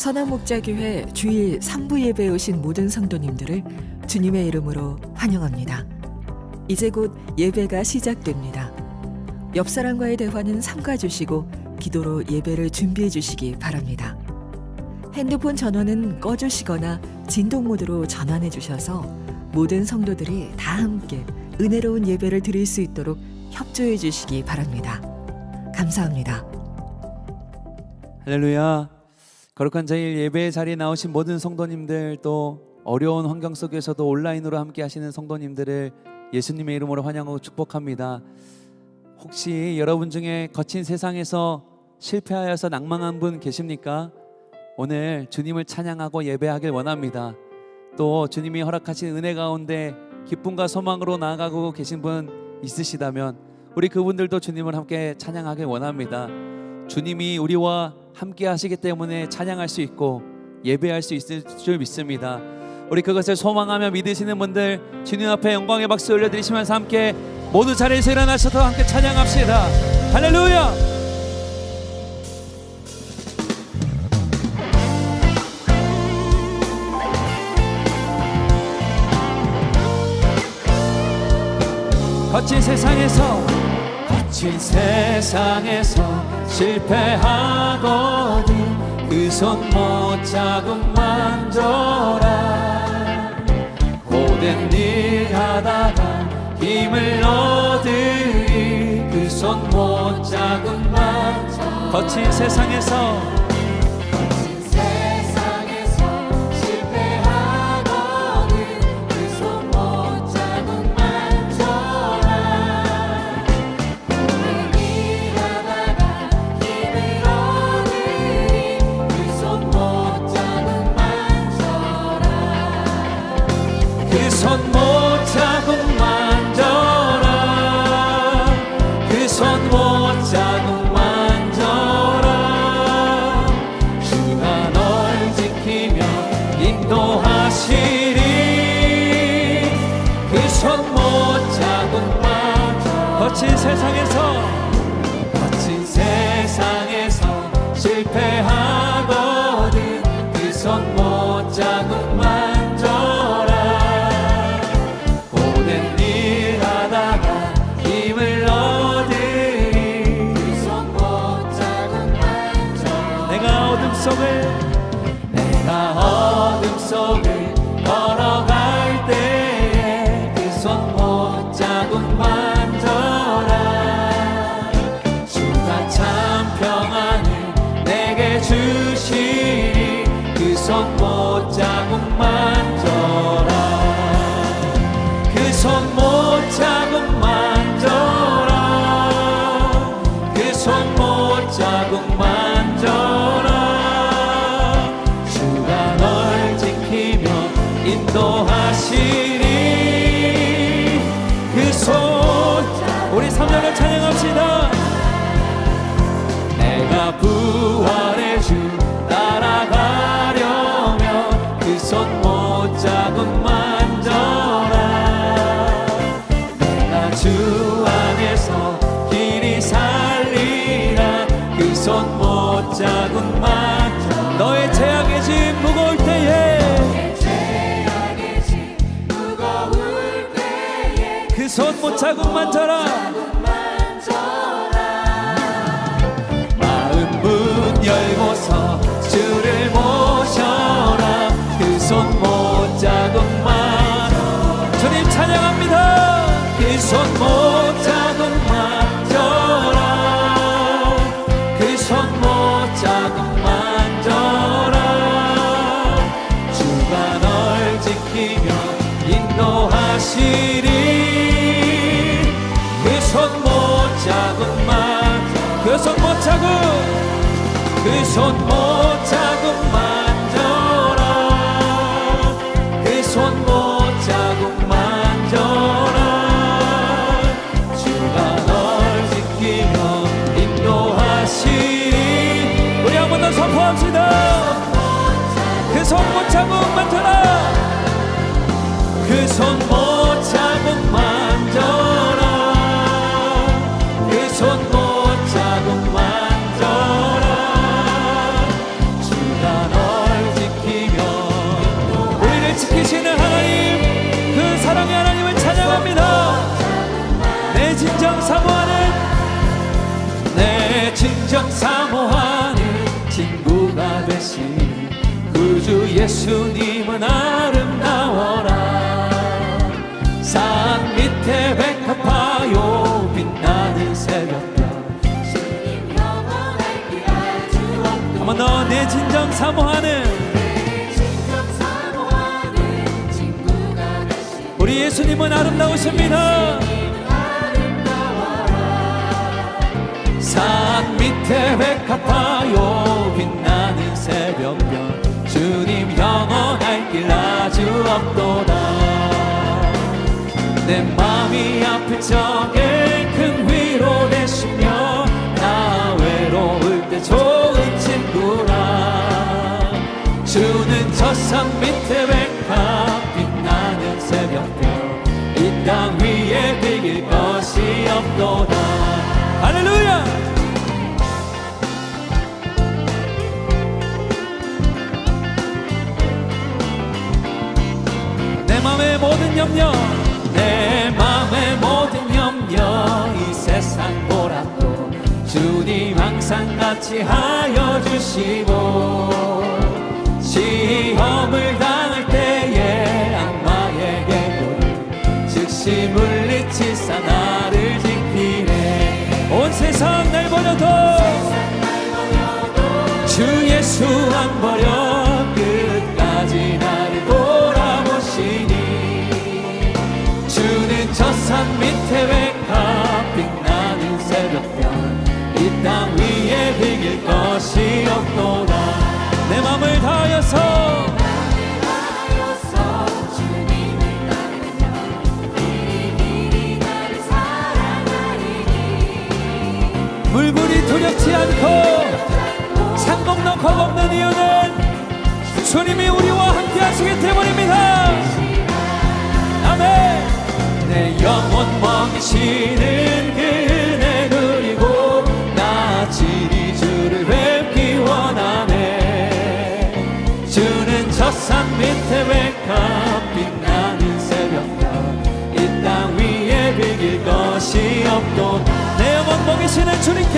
선한목자교회 주일 3부 예배에 오신 모든 성도님들을 주님의 이름으로 환영합니다. 이제 곧 예배가 시작됩니다. 옆 사람과의 대화는 삼가주시고 기도로 예배를 준비해 주시기 바랍니다. 핸드폰 전원은 꺼주시거나 진동 모드로 전환해 주셔서 모든 성도들이 다 함께 은혜로운 예배를 드릴 수 있도록 협조해 주시기 바랍니다. 감사합니다. 할렐루야. 거룩한 자일 예배 자리에 나오신 모든 성도님들, 또 어려운 환경 속에서도 온라인으로 함께 하시는 성도님들을 예수님의 이름으로 환영하고 축복합니다. 혹시 여러분 중에 거친 세상에서 실패하여서 낭망한 분 계십니까? 오늘 주님을 찬양하고 예배하길 원합니다. 또 주님이 허락하신 은혜 가운데 기쁨과 소망으로 나아가고 계신 분 있으시다면 우리 그분들도 주님을 함께 찬양하길 원합니다. 주님이 우리와 함께 하시기 때문에 찬양할 수 있고 예배할 수 있을 줄 믿습니다. 우리 그것을 소망하며 믿으시는 분들, 주님 앞에 영광의 박수 올려드리시면서 함께 모두 자리에서 일어나셔서 함께 찬양합시다. 할렐루야. 거친 세상에서 실패하거든 그 손 못 자국 만져라. 고된 일 하다가 힘을 얻으리 그 손 못 자국 만져라. 거친 세상에서 거친 세상에서 실패하거든 그 손 못 자국 만져라. 고된 일 하다가 힘을 얻으리 그 손 못 자국 만져라. 내가 어둠 속을 걸어갈 때에 그 손 못 자국 만져라. 주시니 그 손 못 자국 만져라. 그 손 못 자국 만져라. 그 손 못 자국 만져라. 주가 널 지키며 인도하시니 그 손. 우리 3년을 찬양합시다. 내가 부활의 주 따라가려면 그 손 못 자국 만져라. 내가 주 안에서 길이 살리라. 그 손 못 자국 만져라. 너의 죄악의 짐 무거울 때에 그 손 못 자국 만져라. 열고서 주를 모셔라. 그 손 못 자국 만져라. 주님 찬양합니다. 그 손 못 자국 만져라. 그 손 못 자국 만져라. 주가 널 지키며 인도하시리. 그 손 못 자국 만져라. 그 손 못 자국. 그 손 못 자국 만져라. 그 손 못 자국 만져라. 주가 널 지키며 인도하시리. 우리 한 번 더 선포합시다. 그 손 못 자국 만져라. 그 손 못 자국 만져라. 그 손 못 자국 만져라. 주가 널 진정 사모하는 친구가 되신 구주 예수님은 아름다워라. 산 밑에 백합화요 빛나는 새벽별 주님 영원할 길 알주 없도다. 한번 더. 내 진정 사모하는 친구가 되신 우리 예수님은 아름다우십니다. 산 밑에 백합화요 빛나는 새벽별 주님 영원할 길 아주 없도다. 내 마음이 아플 적에 큰 위로 되시며 나 외로울 때 좋은 친구라. 주는 저 산 밑에 백합 빛나는 새벽별 이 땅 위에 비길 것이 없도다. 할렐루야. 내 맘의 모든 염려 내 맘의 모든 염려 이 세상 보라도 주님 항상 같이 하여 주시고 시험을 당할 때에 악마의 계보를 즉시 물리치사 나를 지키네. 온 세상 날 버려도 주 예수 안 버려 끝까지 나를 돌아보시니 주는 저 산 밑에 백합 빛나는 새벽별 이 땅 위에 비길 것이 없도다. 내 맘을 다하여서 주님을 따르며 길이 나를 사랑하리니 물불이 두렵지 않고 상공도 겁없는 이유는 주님이 우리와 함께 하시기 때문입니다. 아멘. 내 영혼 먹이시는 그 은혜 누리고 나 진히 주를 뵙기 원하네. 주는 저 산 밑에 백합 빛나는 새벽별 이 땅 위에 비길 것이 없도. 내 영혼 먹이시는 주님께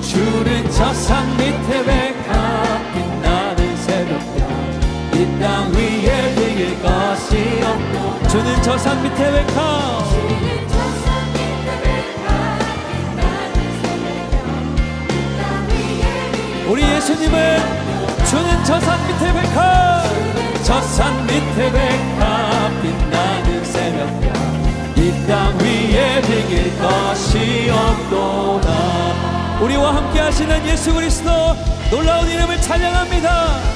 주는 저 산 밑에 백합 빛나는 새벽별 이 땅 위에 비길 것이 없고. 주는 저 산 밑에 백합 우리 예수님은 주는 저 산 밑에 백합 저 산 밑에 백합 빛나는 새벽별 이 땅 위에 비길 것이 없도다. 우리와 함께 하시는 예수 그리스도 놀라운 이름을 찬양합니다.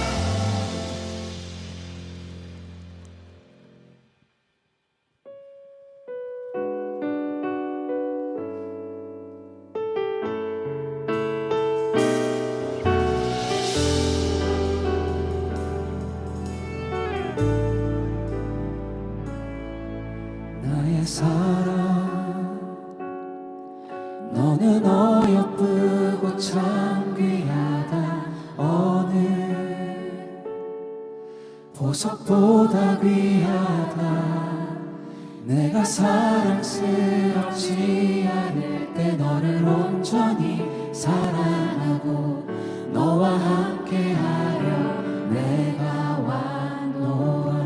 나의 사랑 너는 어여쁘고 참 귀하다. 어느 보석보다 귀하다. 내가 사랑스럽지 않을 때 너를 온전히 사랑하고 너와 함께하려 내가 왔노라.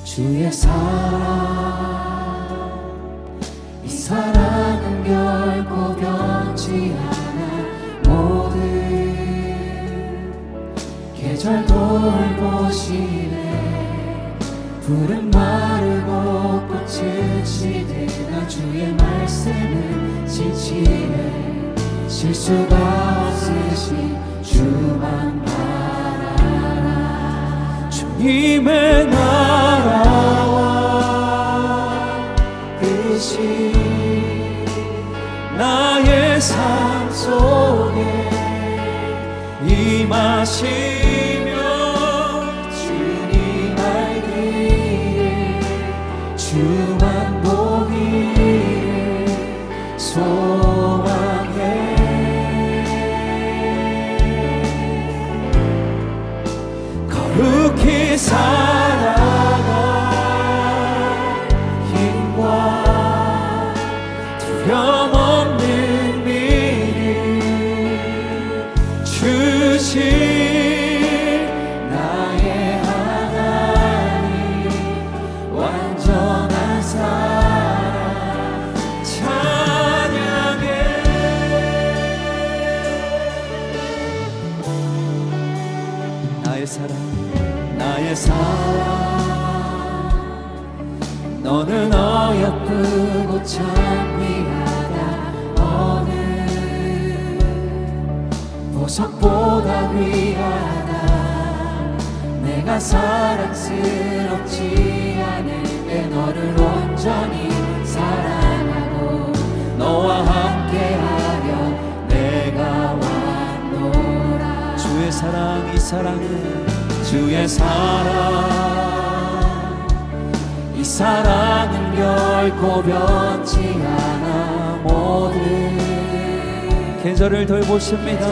주의 사랑 이 사랑은 결코 변치 않아. 모든 계절 돌보시네. 푸른 마르고 꽃은 시들나 주의 말씀은 지치네. 실수가 없으신 주만 바라라. 주님의 나라와 뜻이 나의 삶 속에 임하시며 주님 알기를 주만 보기를 소망해. 거룩히 살아갈 힘과 두려움 없는 믿음 주신 나의 하나님, 완전한 사랑 찬양해. 나의 사랑, 나의 사랑, 너는 어여쁘고 참 귀하다. 어느 보석보다 귀하다. 내가 사랑스럽지 않은데 너를 온전히 사랑하고 너와 함께하려 내가 왔노라. 주의 사랑, 이 사랑은 주의 사랑, 이 사랑은 결코 변치 않아. 모든 계절을 돌보십니다.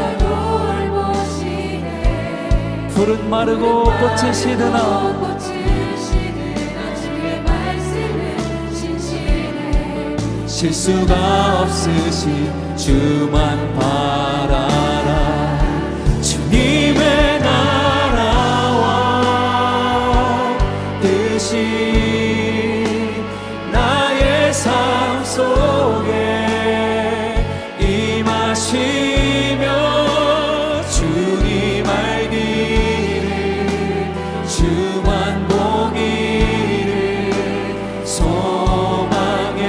푸른 마르고 꽃이 시드나 주의 말씀은 신실해. 실수가 없으신 주만 바라라. 주님의 나라와 뜻이 나의 삶 속에 임하시며 주님 알기를, 주만 보기를 소망해.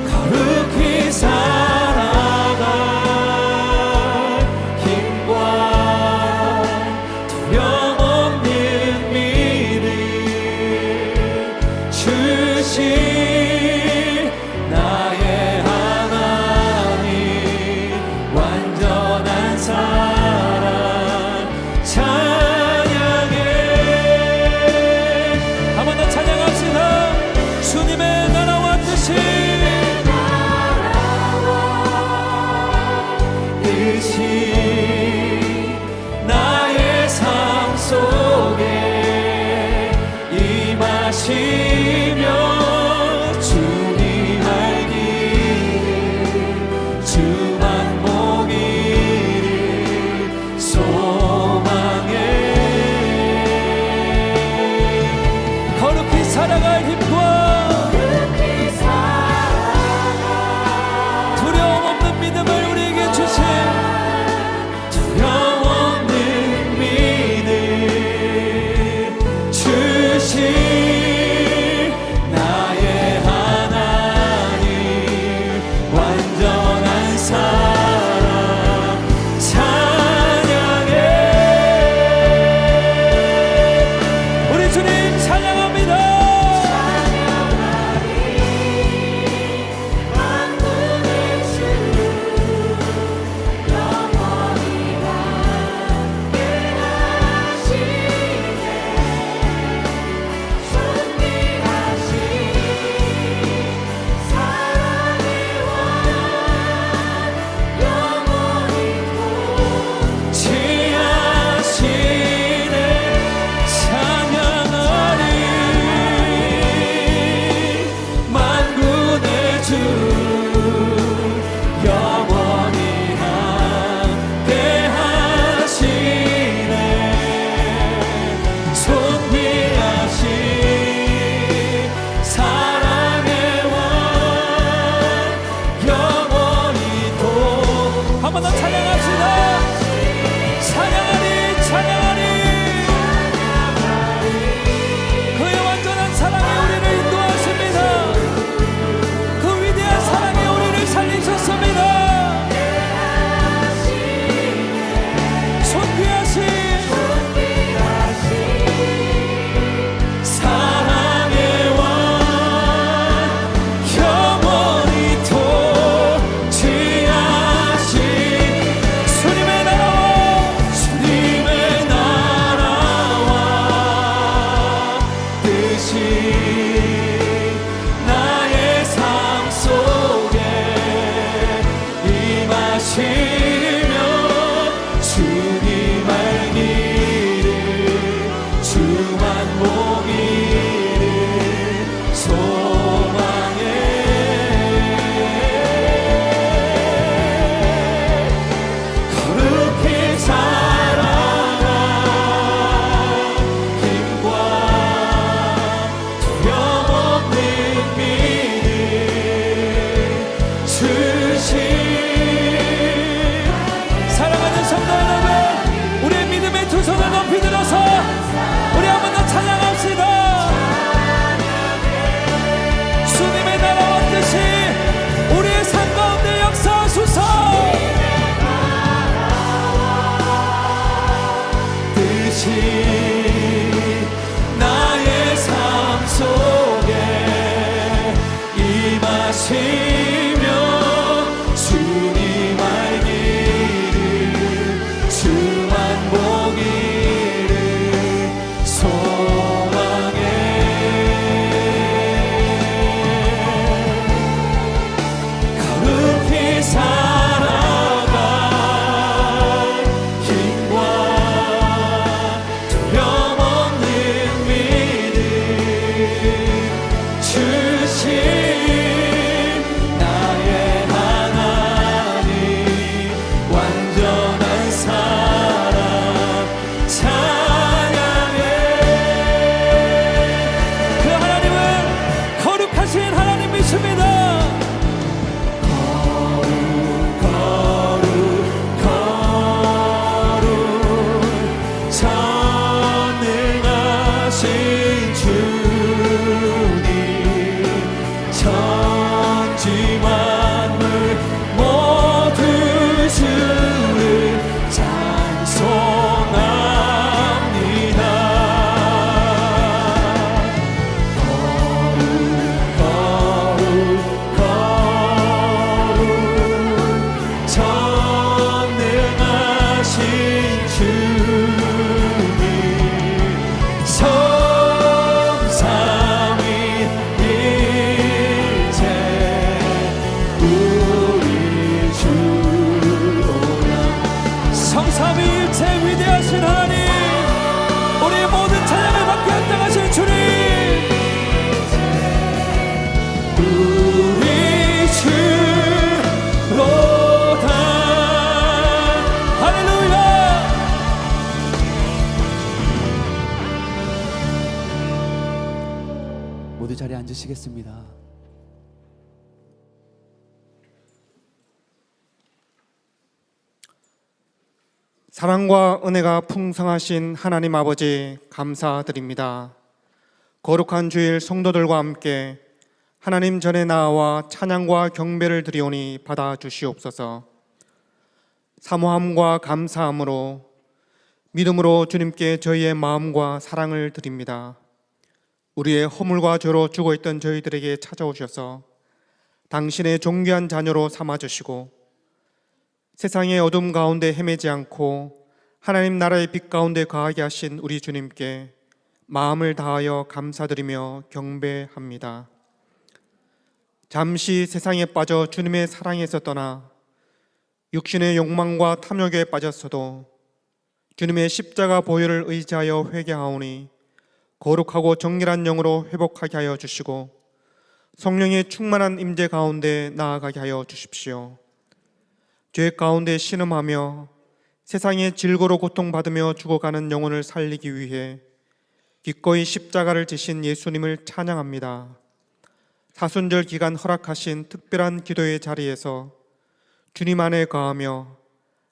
거룩히 살아갈 힘과 두려움 없는 믿음 주신 나의 하나님, 완전한 사랑 찬양해. 한 번 더 찬양합시다. 주님의 나라와 뜻이 나의 삶 속에 임하시며 주님 알기를, 주만 보기를 소망해. 거룩히 살아갈 힘과 두려움 없는 믿음을 우리에게 주신 두려움 없는 믿음 주신 나의 하나님, 완전한 사랑 찬양해. 우리 주님 찬양합니다. 나의 삶 속에 임하시며 주님 알기를 주만 보기를 소망해 거룩히 자라가 힘과 두려움없는 믿음 주신 사랑하는 성도 여러분, 우리의 믿음의 두 손을 높이 들어서 우리 한 번 더 찬양합시다. 주님의 나라와 뜻이 우리의 삶 가운데 역사하소서. 뜻이 나의 삶 속에 임하시며 주님 알기를 주만 보기를 소망해 거룩히 살아가 힘과 두려움 없는 믿음 주신 나의 하나님 완전한 사랑 찬양해. 그 하나님은 거룩하신 하나님이십니다. 전능하신 주님 천지 만물 모두 주를 찬송합니다. 전능하신 주님 성삼위일체 우리 주로라. 성삼위일체 위대하신 하나님, 우리의 모든 찬양을 받게 합당하신 주님, 우리 주로다. 할렐루야. 모두 자리에 앉으시겠습니다. 사랑과 은혜가 풍성하신 하나님 아버지 감사드립니다. 거룩한 주일 성도들과 함께 하나님 전에 나아와 찬양과 경배를 드리오니 받아주시옵소서. 사모함과 감사함으로 믿음으로 주님께 저희의 마음과 사랑을 드립니다. 우리의 허물과 죄로 죽어있던 저희들에게 찾아오셔서 당신의 존귀한 자녀로 삼아주시고 세상의 어둠 가운데 헤매지 않고 하나님 나라의 빛 가운데 거하게 하신 우리 주님께 마음을 다하여 감사드리며 경배합니다. 잠시 세상에 빠져 주님의 사랑에서 떠나 육신의 욕망과 탐욕에 빠졌어도 주님의 십자가 보혈을 의지하여 회개하오니 거룩하고 정결한 영으로 회복하게 하여 주시고 성령의 충만한 임재 가운데 나아가게 하여 주십시오. 죄 가운데 신음하며 세상의 질고로 고통받으며 죽어가는 영혼을 살리기 위해 기꺼이 십자가를 지신 예수님을 찬양합니다. 사순절 기간 허락하신 특별한 기도의 자리에서 주님 안에 거하며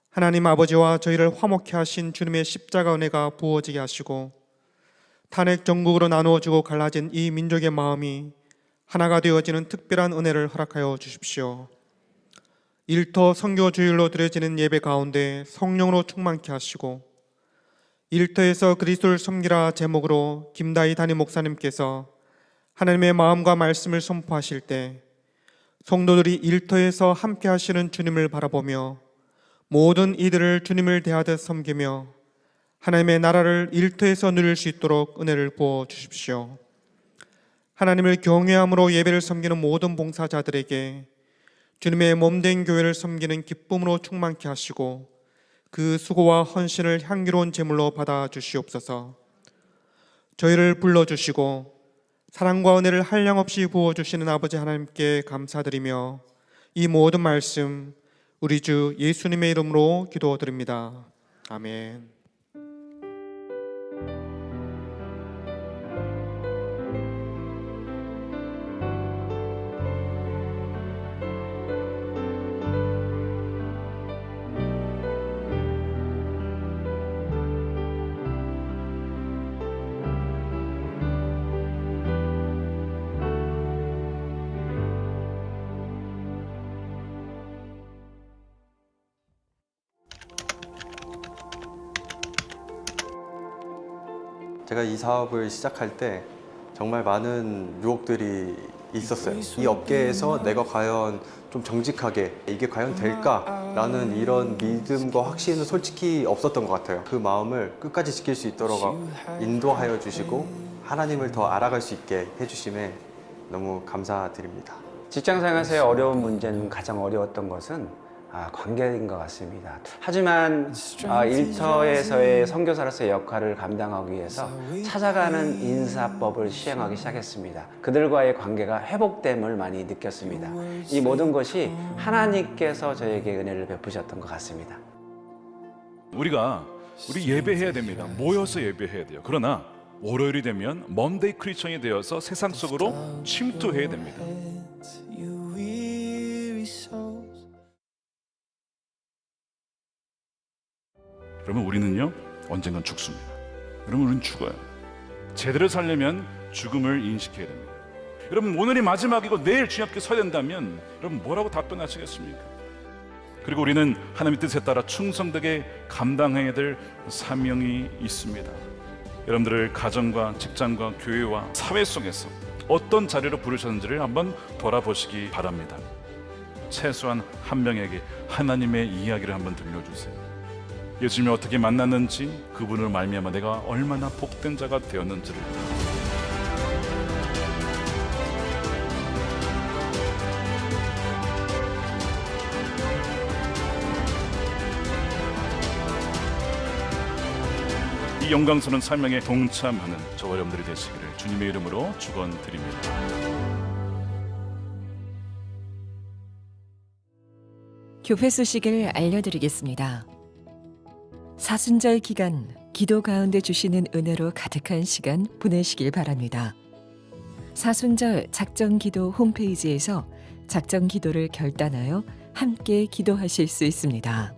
하나님 아버지와 저희를 화목케 하신 주님의 십자가 은혜가 부어지게 하시고 탄핵 전국으로 나누어지고 갈라진 이 민족의 마음이 하나가 되어지는 특별한 은혜를 허락하여 주십시오. 일터 선교 주일로 드려지는 예배 가운데 성령으로 충만케 하시고 일터에서 그리스도를 섬기라 제목으로 김다희 담임 목사님께서 하나님의 마음과 말씀을 선포하실 때 성도들이 일터에서 함께 하시는 주님을 바라보며 모든 이들을 주님을 대하듯 섬기며 하나님의 나라를 일터에서 누릴 수 있도록 은혜를 부어 주십시오. 하나님을 경외함으로 예배를 섬기는 모든 봉사자들에게 주님의 몸된 교회를 섬기는 기쁨으로 충만케 하시고 그 수고와 헌신을 향기로운 제물로 받아 주시옵소서. 저희를 불러주시고 사랑과 은혜를 한량없이 부어주시는 아버지 하나님께 감사드리며 이 모든 말씀 우리 주 예수님의 이름으로 기도드립니다. 아멘. 제가 이 사업을 시작할 때 정말 많은 유혹들이 있었어요. 이 업계에서 내가 과연 좀 정직하게 이게 과연 될까라는 이런 믿음과 확신은 솔직히 없었던 것 같아요. 그 마음을 끝까지 지킬 수 있도록 인도하여 주시고 하나님을 더 알아갈 수 있게 해주심에 너무 감사드립니다. 직장생활에서의 어려운 문제는 가장 어려웠던 것은 관계인 것 같습니다. 하지만 일터에서의 선교사로서의 역할을 감당하기 위해서 찾아가는 인사법을 시행하기 시작했습니다. 그들과의 관계가 회복됨을 많이 느꼈습니다. 이 모든 것이 하나님께서 저에게 은혜를 베푸셨던 것 같습니다. 우리 예배해야 됩니다. 모여서 예배해야 돼요. 그러나 월요일이 되면 먼데이 크리스천이 되어서 세상 속으로 침투해야 됩니다. 그러면 우리는요 언젠간 죽습니다. 그러면 우리는 죽어요. 제대로 살려면 죽음을 인식해야 됩니다. 여러분 오늘이 마지막이고 내일 주님 앞에 서야 된다면 여러분 뭐라고 답변하시겠습니까? 그리고 우리는 하나님의 뜻에 따라 충성되게 감당해야 될 사명이 있습니다. 여러분들을 가정과 직장과 교회와 사회 속에서 어떤 자리로 부르셨는지를 한번 돌아보시기 바랍니다. 최소한 한 명에게 하나님의 이야기를 한번 들려주세요. 예수님이 어떻게 만났는지, 그분을 말미암아 내가 얼마나 복된 자가 되었는지를. 이 영광스러운 사명에 동참하는 저와 여러분들이 되시기를 주님의 이름으로 축원드립니다. 교회 소식을 알려드리겠습니다. 사순절 기간 기도 가운데 주시는 은혜로 가득한 시간 보내시길 바랍니다. 사순절 작정기도 홈페이지에서 작정기도를 결단하여 함께 기도하실 수 있습니다.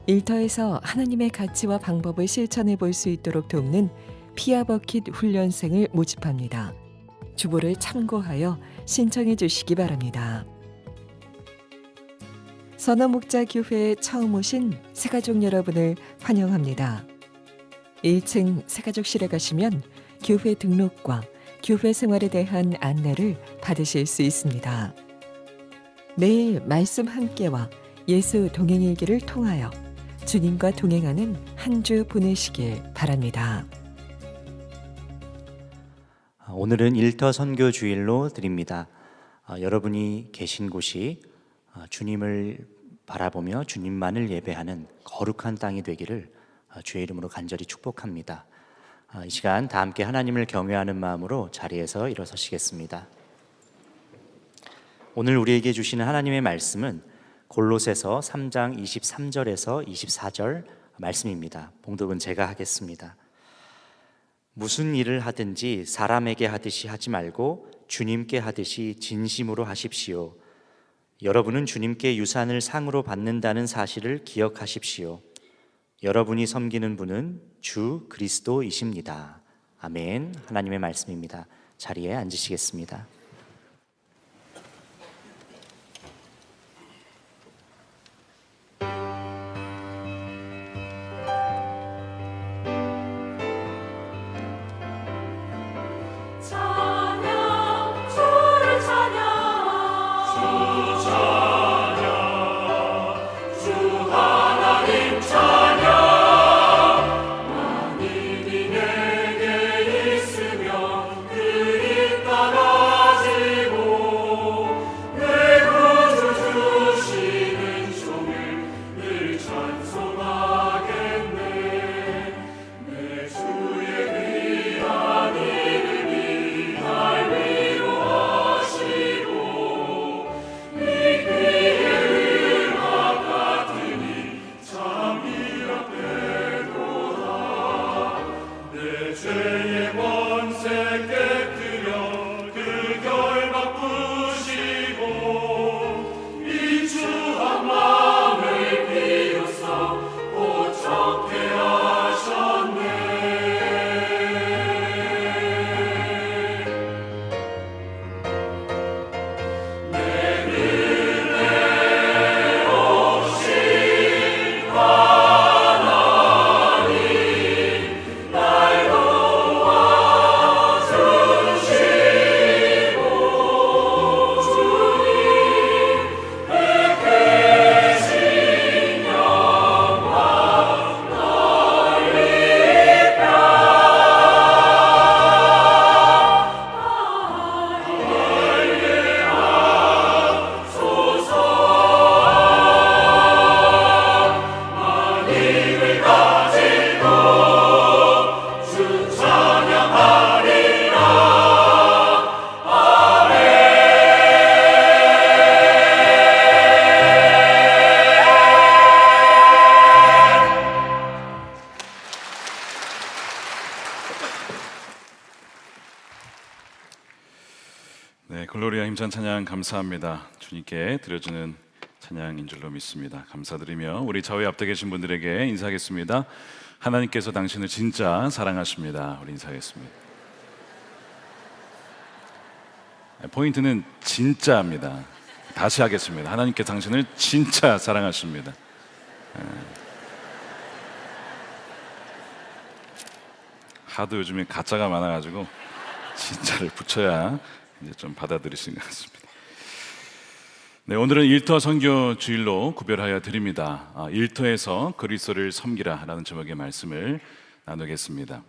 일터에서 하나님의 가치와 방법을 실천해 볼 수 있도록 돕는 피아버킷 훈련생을 모집합니다. 주보를 참고하여 신청해 주시기 바랍니다. 선어목자교회에 처음 오신 새가족 여러분을 환영합니다. 1층 새가족실에 가시면 교회 등록과 교회 생활에 대한 안내를 받으실 수 있습니다. 매일 말씀 함께와 예수 동행일기를 통하여 주님과 동행하는 한 주 보내시길 바랍니다. 오늘은 일터 선교 주일로 드립니다. 여러분이 계신 곳이 주님을 바라보며 주님만을 예배하는 거룩한 땅이 되기를 주의 이름으로 간절히 축복합니다. 이 시간 다 함께 하나님을 경외하는 마음으로 자리에서 일어서시겠습니다. 오늘 우리에게 주시는 하나님의 말씀은 골로새서 3장 23절에서 24절 말씀입니다. 봉독은 제가 하겠습니다. 무슨 일을 하든지 사람에게 하듯이 하지 말고 주님께 하듯이 진심으로 하십시오. 여러분은 주님께 유산을 상으로 받는다는 사실을 기억하십시오. 여러분이 섬기는 분은 주 그리스도이십니다. 아멘. 하나님의 말씀입니다. 자리에 앉으시겠습니다. 있으며 그 네, 글로리아 힘찬 찬양 감사합니다. 주님께 드려주는 찬양인 줄로 믿습니다. 감사드리며 우리 좌우에 앞에 계신 분들에게 인사하겠습니다. 하나님께서 당신을 진짜 사랑하십니다. 우리 인사하겠습니다. 포인트는 진짜입니다. 다시 하겠습니다. 하나님께 당신을 진짜 사랑하십니다. 하도 요즘에 가짜가 많아가지고 진짜를 붙여야 이제 좀 받아들이시는 것 같습니다. 네, 오늘은 일터 선교 주일로 구별하여 드립니다. 일터에서 그리스도를 섬기라라는 제목의 말씀을 나누겠습니다.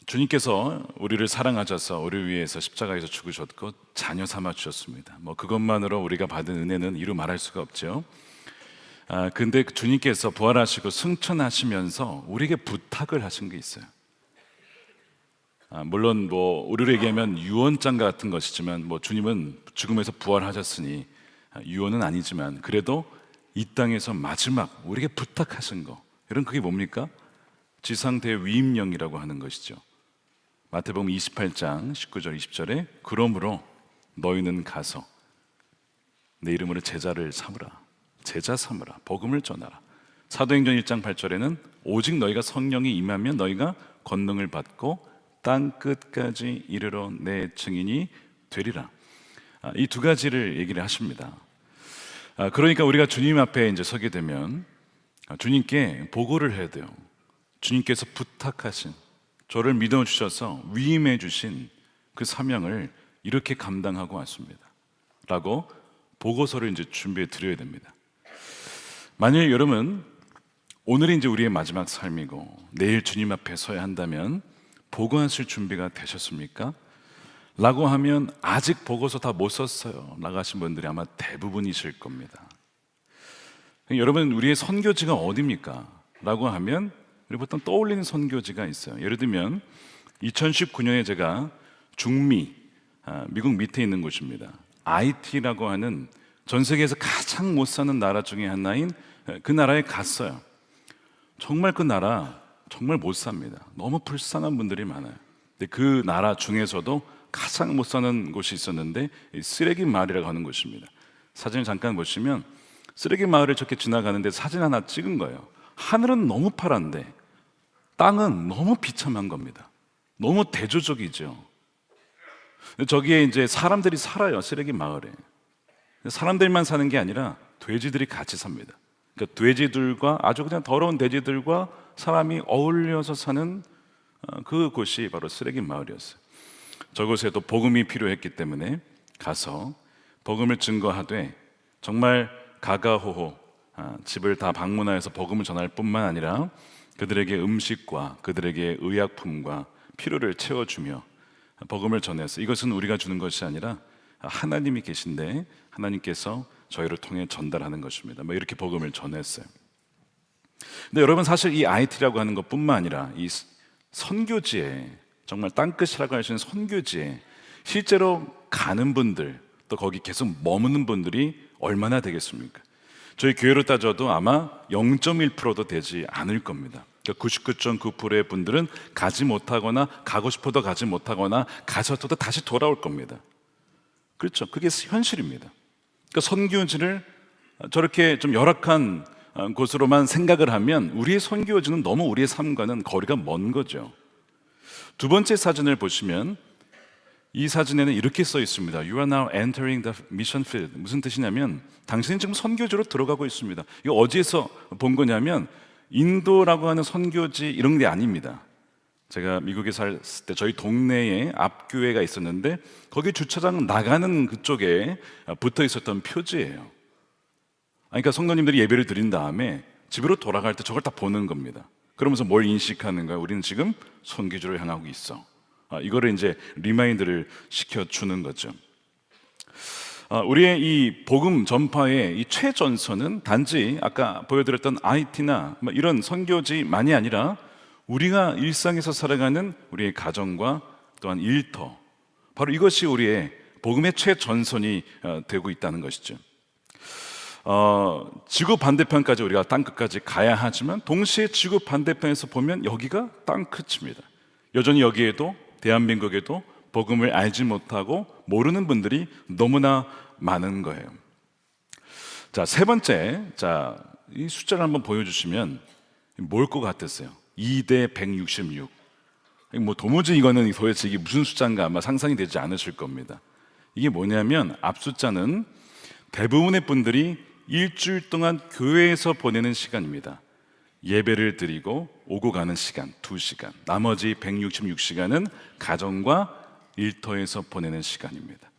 주님께서 우리를 사랑하셔서 우리 위해서 십자가에서 죽으셨고 자녀 삼아 주셨습니다. 뭐 그것만으로 우리가 받은 은혜는 이루 말할 수가 없죠. 근데 주님께서 부활하시고 승천하시면서 우리에게 부탁을 하신 게 있어요. 물론 뭐 우리를 얘기하면 유언장 같은 것이지만 뭐 주님은 죽음에서 부활하셨으니 유언은 아니지만 그래도 이 땅에서 마지막 우리에게 부탁하신 거, 여러분 그게 뭡니까? 지상대 위임령이라고 하는 것이죠. 마태복음 28장 19절 20절에 그러므로 너희는 가서 내 이름으로 제자를 삼으라, 제자 삼으라, 복음을 전하라. 사도행전 1장 8절에는 오직 너희가 성령이 임하면 너희가 권능을 받고 땅 끝까지 이르러 내 증인이 되리라. 이 두 가지를 얘기를 하십니다. 그러니까 우리가 주님 앞에 이제 서게 되면 주님께 보고를 해야 돼요. 주님께서 부탁하신, 저를 믿어 주셔서 위임해 주신 그 사명을 이렇게 감당하고 왔습니다. 라고 보고서를 이제 준비해 드려야 됩니다. 만일 여러분 오늘이 이제 우리의 마지막 삶이고 내일 주님 앞에 서야 한다면 보고하실 준비가 되셨습니까? 라고 하면 아직 보고서 다 못 썼어요 나가신 분들이 아마 대부분이실 겁니다. 여러분 우리의 선교지가 어디입니까? 라고 하면 우리 보통 떠올리는 선교지가 있어요. 예를 들면 2019년에 제가 중미, 미국 밑에 있는 곳입니다. IT라고 하는 전 세계에서 가장 못 사는 나라 중에 하나인 그 나라에 갔어요. 정말 그 나라 정말 못 삽니다. 너무 불쌍한 분들이 많아요. 근데 그 나라 중에서도 가장 못 사는 곳이 있었는데 쓰레기 마을이라고 하는 곳입니다. 사진을 잠깐 보시면 쓰레기 마을을 저렇게 지나가는데 사진 하나 찍은 거예요. 하늘은 너무 파란데 땅은 너무 비참한 겁니다. 너무 대조적이죠. 저기에 이제 사람들이 살아요. 쓰레기 마을에. 사람들만 사는 게 아니라 돼지들이 같이 삽니다. 그러니까 돼지들과 아주 그냥 더러운 돼지들과 사람이 어울려서 사는 그곳이 바로 쓰레기 마을이었어요. 저곳에도 복음이 필요했기 때문에 가서 복음을 증거하되 정말 가가호호 집을 다 방문하여서 복음을 전할 뿐만 아니라 그들에게 음식과 그들에게 의약품과 필요를 채워주며 복음을 전했어요. 이것은 우리가 주는 것이 아니라 하나님이 계신데 하나님께서 저희를 통해 전달하는 것입니다. 뭐 이렇게 복음을 전했어요. 근데 여러분 사실 이 IT라고 하는 것뿐만 아니라 이 선교지에 정말 땅끝이라고 하시는 선교지에 실제로 가는 분들 또 거기 계속 머무는 분들이 얼마나 되겠습니까? 저희 교회로 따져도 아마 0.1%도 되지 않을 겁니다. 그러니까 99.9%의 분들은 가지 못하거나 가고 싶어도 가지 못하거나 가셔도 다시 돌아올 겁니다. 그렇죠. 그게 현실입니다. 그러니까 선교지를 저렇게 좀 열악한 곳으로만 생각을 하면 우리의 선교지는 너무 우리의 삶과는 거리가 먼 거죠. 두 번째 사진을 보시면 이 사진에는 이렇게 써 있습니다. You are now entering the mission field. 무슨 뜻이냐면 당신은 지금 선교지로 들어가고 있습니다. 이거 어디에서 본 거냐면 인도라고 하는 선교지 이런 게 아닙니다. 제가 미국에 살 때 저희 동네에 앞교회가 있었는데 거기 주차장 나가는 그쪽에 붙어 있었던 표지예요. 그러니까 성도님들이 예배를 드린 다음에 집으로 돌아갈 때 저걸 다 보는 겁니다. 그러면서 뭘 인식하는가? 우리는 지금 선교지로 향하고 있어. 이거를 이제 리마인드를 시켜주는 거죠. 우리의 이 복음 전파의 이 최전선은 단지 아까 보여드렸던 IT나 이런 선교지만이 아니라 우리가 일상에서 살아가는 우리의 가정과 또한 일터, 바로 이것이 우리의 복음의 최전선이 되고 있다는 것이죠. 지구 반대편까지 우리가 땅끝까지 가야 하지만 동시에 지구 반대편에서 보면 여기가 땅끝입니다. 여전히 여기에도 대한민국에도 복음을 알지 못하고 모르는 분들이 너무나 많은 거예요. 자, 세 번째, 자, 이 숫자를 한번 보여주시면 뭘 것 같았어요? 2대 166. 뭐 도무지 이거는 도대체 이게 무슨 숫자인가 아마 상상이 되지 않으실 겁니다. 이게 뭐냐면 앞 숫자는 대부분의 분들이 일주일 동안 교회에서 보내는 시간입니다. 예배를 드리고 오고 가는 시간 2시간, 나머지 166시간은 가정과 일터에서 보내는 시간입니다.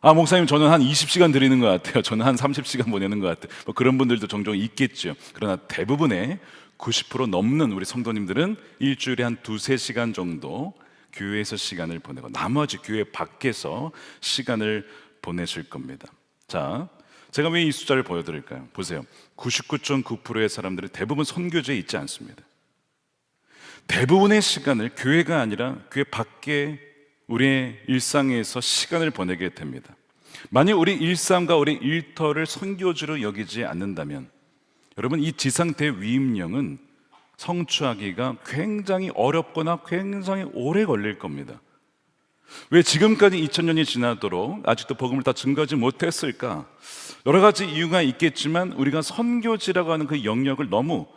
아, 목사님 저는 한 20시간 드리는 것 같아요. 저는 한 30시간 보내는 것 같아요. 뭐 그런 분들도 종종 있겠죠. 그러나 대부분의 90% 넘는 우리 성도님들은 일주일에 한 2-3시간 정도 교회에서 시간을 보내고 나머지 교회 밖에서 시간을 보내실 겁니다. 자, 제가 왜 이 숫자를 보여드릴까요? 보세요. 99.9%의 사람들이 대부분 선교지에 있지 않습니다. 대부분의 시간을 교회가 아니라 교회 밖에 우리의 일상에서 시간을 보내게 됩니다. 만약 우리 일상과 우리 일터를 선교지로 여기지 않는다면 여러분, 이 지상대 위임령은 성취하기가 굉장히 어렵거나 굉장히 오래 걸릴 겁니다. 왜 지금까지 2000년이 지나도록 아직도 복음을 다 증거하지 못했을까? 여러 가지 이유가 있겠지만 우리가 선교지라고 하는 그 영역을 너무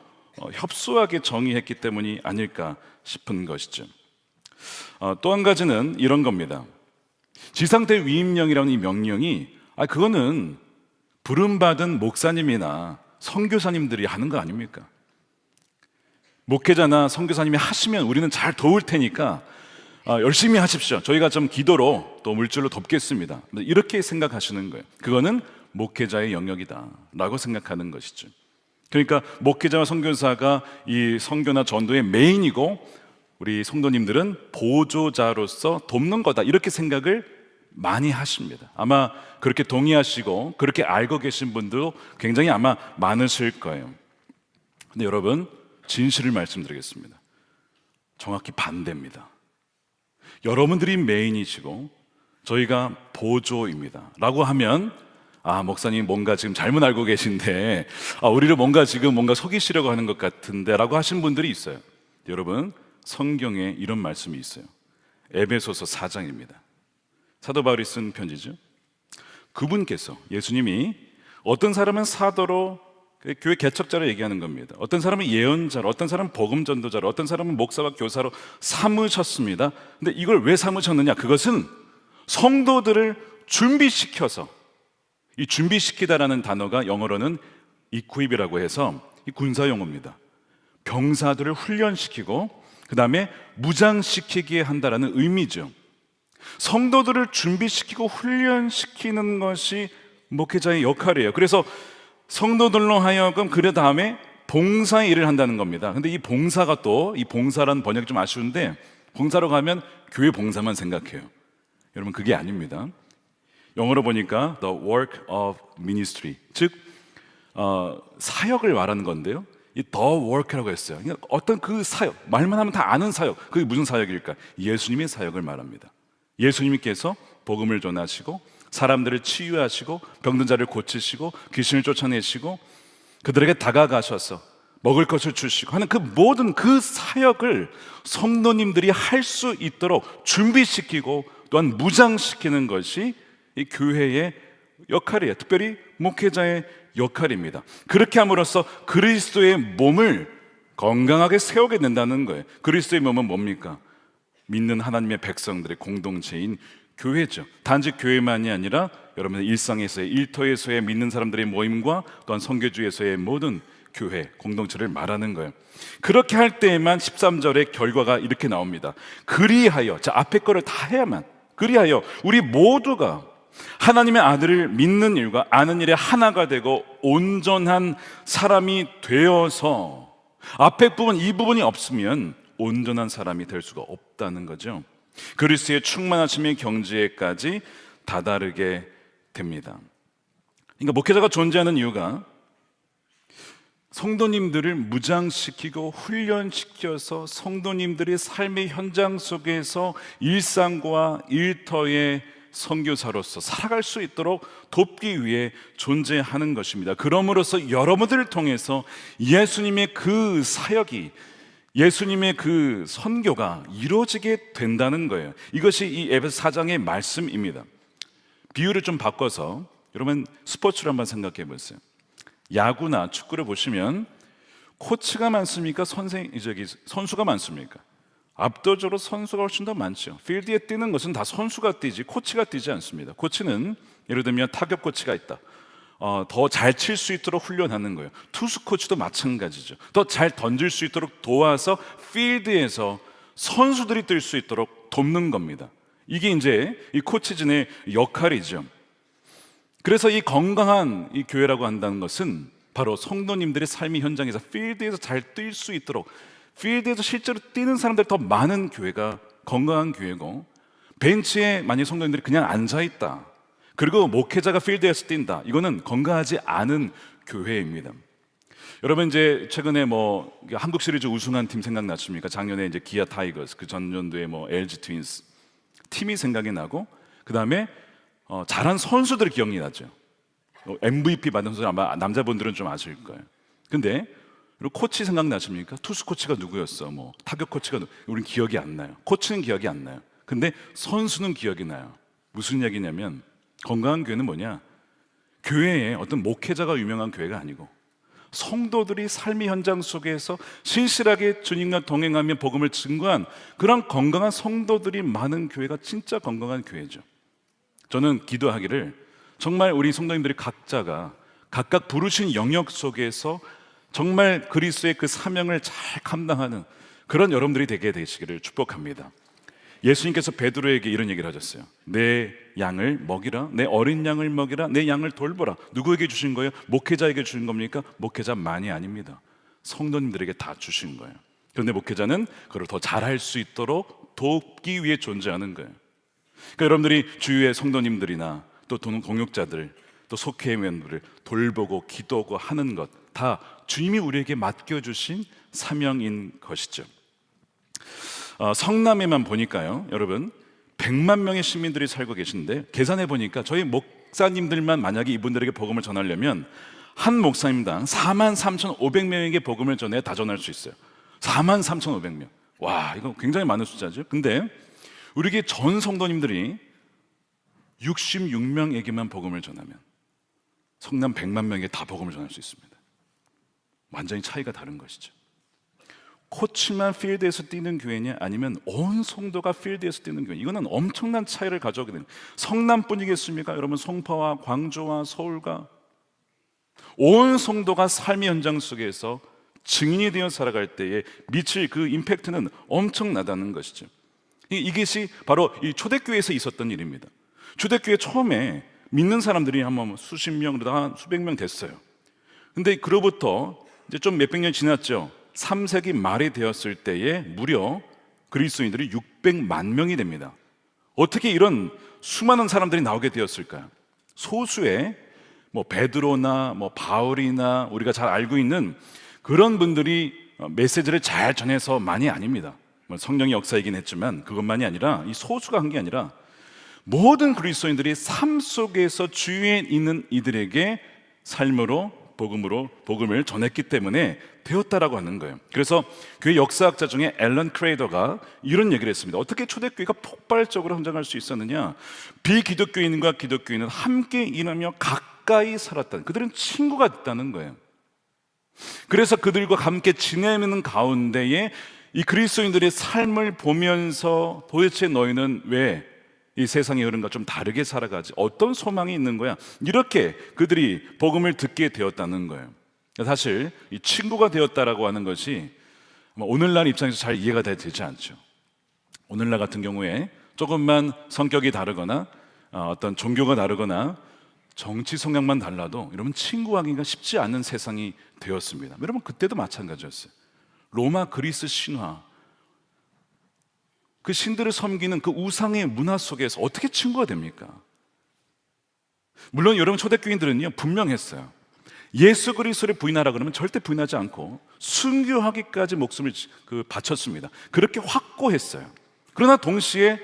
협소하게 정의했기 때문이 아닐까 싶은 것이죠. 또 한 가지는 이런 겁니다. 지상대 위임령이라는 이 명령이 그거는 부름받은 목사님이나 선교사님들이 하는 거 아닙니까? 목회자나 선교사님이 하시면 우리는 잘 도울 테니까 열심히 하십시오. 저희가 좀 기도로 또 물질로 돕겠습니다. 이렇게 생각하시는 거예요. 그거는 목회자의 영역이다 라고 생각하는 것이죠. 그러니까 목회자와 선교사가 이 선교나 전도의 메인이고 우리 성도님들은 보조자로서 돕는 거다 이렇게 생각을 많이 하십니다. 아마 그렇게 동의하시고 그렇게 알고 계신 분도 굉장히 아마 많으실 거예요. 근데 여러분, 진실을 말씀드리겠습니다. 정확히 반대입니다. 여러분들이 메인이시고 저희가 보조입니다 라고 하면 목사님 뭔가 지금 잘못 알고 계신데 우리를 뭔가 속이시려고 하는 것 같은데 라고 하신 분들이 있어요. 여러분, 성경에 이런 말씀이 있어요. 에베소서 4장입니다. 사도 바울이 쓴 편지죠. 그분께서, 예수님이 어떤 사람은 사도로 교회 개척자로 얘기하는 겁니다. 어떤 사람은 예언자로, 어떤 사람은 복음 전도자로, 어떤 사람은 목사와 교사로 삼으셨습니다. 근데 이걸 왜 삼으셨느냐? 그것은 성도들을 준비시켜서, 이 준비시키다라는 단어가 영어로는 equip이라고 해서 이 군사 용어입니다. 병사들을 훈련시키고 그 다음에 무장시키게 한다라는 의미죠. 성도들을 준비시키고 훈련시키는 것이 목회자의 역할이에요. 그래서 성도들로 하여금 그 다음에 봉사의 일을 한다는 겁니다. 근데 이 봉사가 또, 이 봉사라는 번역이 좀 아쉬운데 봉사로 가면 교회 봉사만 생각해요. 여러분, 그게 아닙니다. 영어로 보니까 the work of ministry, 즉 사역을 말하는 건데요. 이 the work라고 했어요. 그러니까 어떤 그 사역, 말만 하면 다 아는 사역, 그게 무슨 사역일까? 예수님의 사역을 말합니다. 예수님께서 복음을 전하시고 사람들을 치유하시고 병든 자를 고치시고 귀신을 쫓아내시고 그들에게 다가가셔서 먹을 것을 주시고 하는 그 모든 그 사역을 성도님들이 할 수 있도록 준비시키고 또한 무장시키는 것이 이 교회의 역할이에요. 특별히 목회자의 역할입니다. 그렇게 함으로써 그리스도의 몸을 건강하게 세우게 된다는 거예요. 그리스도의 몸은 뭡니까? 믿는 하나님의 백성들의 공동체인 교회죠. 단지 교회만이 아니라 여러분의 일상에서의, 일터에서의 믿는 사람들의 모임과 또한 선교주에서의 모든 교회 공동체를 말하는 거예요. 그렇게 할 때에만 13절의 결과가 이렇게 나옵니다. 그리하여, 자, 앞에 거를 다 해야만, 그리하여 우리 모두가 하나님의 아들을 믿는 일과 아는 일에 하나가 되고 온전한 사람이 되어서, 앞에 부분, 이 부분이 없으면 온전한 사람이 될 수가 없다는 거죠. 그리스도의 충만하심의 경지에까지 다다르게 됩니다. 그러니까 목회자가 존재하는 이유가 성도님들을 무장시키고 훈련시켜서 성도님들의 삶의 현장 속에서 일상과 일터의 선교사로서 살아갈 수 있도록 돕기 위해 존재하는 것입니다. 그러므로서 여러분들을 통해서 예수님의 그 사역이 예수님의 그 선교가 이루어지게 된다는 거예요. 이것이 이 에베소 4장의 말씀입니다. 비유를 좀 바꿔서 여러분 스포츠를 한번 생각해 보세요. 야구나 축구를 보시면 코치가 많습니까? 선수가 많습니까? 압도적으로 선수가 훨씬 더 많죠. 필드에 뛰는 것은 다 선수가 뛰지 코치가 뛰지 않습니다. 코치는 예를 들면 타격 코치가 있다. 더 잘 칠 수 있도록 훈련하는 거예요. 투수 코치도 마찬가지죠. 더 잘 던질 수 있도록 도와서 필드에서 선수들이 뛸 수 있도록 돕는 겁니다. 이게 이제 이 코치진의 역할이죠. 그래서 이 건강한 이 교회라고 한다는 것은 바로 성도님들의 삶의 현장에서 필드에서 잘 뛸 수 있도록, 필드에서 실제로 뛰는 사람들이 더 많은 교회가 건강한 교회고, 벤치에 만약 성도님들이 그냥 앉아있다, 그리고 목회자가 필드에서 뛴다, 이거는 건강하지 않은 교회입니다. 여러분 이제 최근에 뭐 한국 시리즈 우승한 팀 생각나십니까? 작년에 이제 기아 타이거스, 그 전년도에 뭐 LG 트윈스 팀이 생각이 나고, 그 다음에 잘한 선수들이 기억이 나죠. MVP 받은 선수 아마 남자분들은 좀 아실 거예요. 근데 코치 생각나십니까? 투수 코치가 누구였어? 뭐 타격 코치가 우린 기억이 안 나요. 코치는 기억이 안 나요. 근데 선수는 기억이 나요. 무슨 얘기냐면 건강한 교회는 뭐냐? 교회에 어떤 목회자가 유명한 교회가 아니고 성도들이 삶의 현장 속에서 신실하게 주님과 동행하며 복음을 증거한 그런 건강한 성도들이 많은 교회가 진짜 건강한 교회죠. 저는 기도하기를 정말 우리 성도님들이 각자가 각각 부르신 영역 속에서 정말 그리스도의 그 사명을 잘 감당하는 그런 여러분들이 되게 되시기를 축복합니다. 예수님께서 베드로에게 이런 얘기를 하셨어요. 내 양을 먹이라, 내 어린 양을 먹이라, 내 양을 돌보라. 누구에게 주신 거예요? 목회자에게 주신 겁니까? 목회자만이 아닙니다. 성도님들에게 다 주신 거예요. 그런데 목회자는 그걸 더 잘할 수 있도록 돕기 위해 존재하는 거예요. 그러니까 여러분들이 주위의 성도님들이나 또 도는 공역자들, 또 속회원들을 돌보고 기도하고 하는 것, 다 주님이 우리에게 맡겨주신 사명인 것이죠. 성남에만 보니까요, 여러분 100만 명의 시민들이 살고 계신데 계산해 보니까 저희 목사님들만 만약에 이분들에게 복음을 전하려면 한 목사님당 43,500명에게 복음을 전해 다 전할 수 있어요. 43,500명. 와, 이거 굉장히 많은 숫자죠. 근데 우리에게 전 성도님들이 66명에게만 복음을 전하면 성남 100만 명에게 다 복음을 전할 수 있습니다. 완전히 차이가 다른 것이죠. 코치만 필드에서 뛰는 교회냐, 아니면 온 성도가 필드에서 뛰는 교회, 이거는 엄청난 차이를 가져오게 됩니다. 성남뿐이겠습니까? 여러분 송파와 광주와 서울과 온 성도가 삶의 현장 속에서 증인이 되어 살아갈 때에 미칠 그 임팩트는 엄청나다는 것이죠. 이것이 바로 이 초대교회에서 있었던 일입니다. 초대교회 처음에 믿는 사람들이 한번 수십 명, 그러다가 수백 명 됐어요. 근데 그로부터 이제 좀 몇백 년이 지났죠. 3세기 말이 되었을 때에 무려 그리스도인들이 600만 명이 됩니다. 어떻게 이런 수많은 사람들이 나오게 되었을까요? 소수의 뭐 베드로나 뭐 바울이나 우리가 잘 알고 있는 그런 분들이 메시지를 잘 전해서만이 아닙니다. 성령의 역사이긴 했지만 그것만이 아니라, 이 소수가 한 게 아니라 모든 그리스도인들이 삶 속에서 주위에 있는 이들에게 삶으로 복음을 전했기 때문에 되었다라고 하는 거예요. 그래서 교회 역사학자 중에 앨런 크레이더가 이런 얘기를 했습니다. 어떻게 초대교회가 폭발적으로 성장할 수 있었느냐? 비기독교인과 기독교인은 함께 일하며 가까이 살았다는, 그들은 친구가 됐다는 거예요. 그래서 그들과 함께 지내는 가운데에 이 그리스도인들의 삶을 보면서 도대체 너희는 왜 이 세상의 흐름과 좀 다르게 살아가지? 어떤 소망이 있는 거야? 이렇게 그들이 복음을 듣게 되었다는 거예요. 사실 이 친구가 되었다라고 하는 것이 오늘날 입장에서 잘 이해가 되지 않죠. 오늘날 같은 경우에 조금만 성격이 다르거나 어떤 종교가 다르거나 정치 성향만 달라도 여러분 친구하기가 쉽지 않은 세상이 되었습니다. 여러분 그때도 마찬가지였어요. 로마 그리스 신화, 그 신들을 섬기는 그 우상의 문화 속에서 어떻게 친구가 됩니까? 물론 여러분 초대교인들은요 분명했어요. 예수 그리스도를 부인하라 그러면 절대 부인하지 않고 순교하기까지 목숨을 바쳤습니다. 그렇게 확고했어요. 그러나 동시에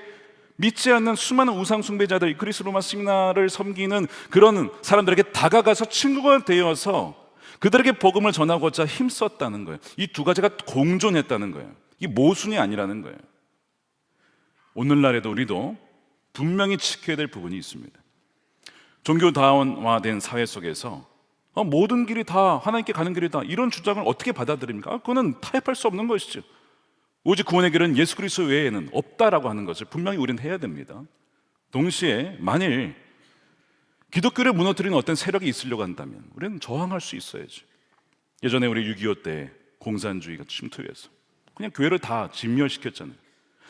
믿지 않는 수많은 우상 숭배자들, 그리스 로마 신화를 섬기는 그런 사람들에게 다가가서 친구가 되어서 그들에게 복음을 전하고자 힘썼다는 거예요. 이 두 가지가 공존했다는 거예요. 이 모순이 아니라는 거예요. 오늘날에도 우리도 분명히 지켜야 될 부분이 있습니다. 종교다원화된 사회 속에서 모든 길이 다 하나님께 가는 길이다, 이런 주장을 어떻게 받아들입니까? 그거는 타협할 수 없는 것이죠. 오직 구원의 길은 예수 그리스도 외에는 없다라고 하는 것을 분명히 우리는 해야 됩니다. 동시에 만일 기독교를 무너뜨리는 어떤 세력이 있으려고 한다면 우리는 저항할 수 있어야죠. 예전에 우리 6.25 때 공산주의가 침투해서 그냥 교회를 다 진멸시켰잖아요.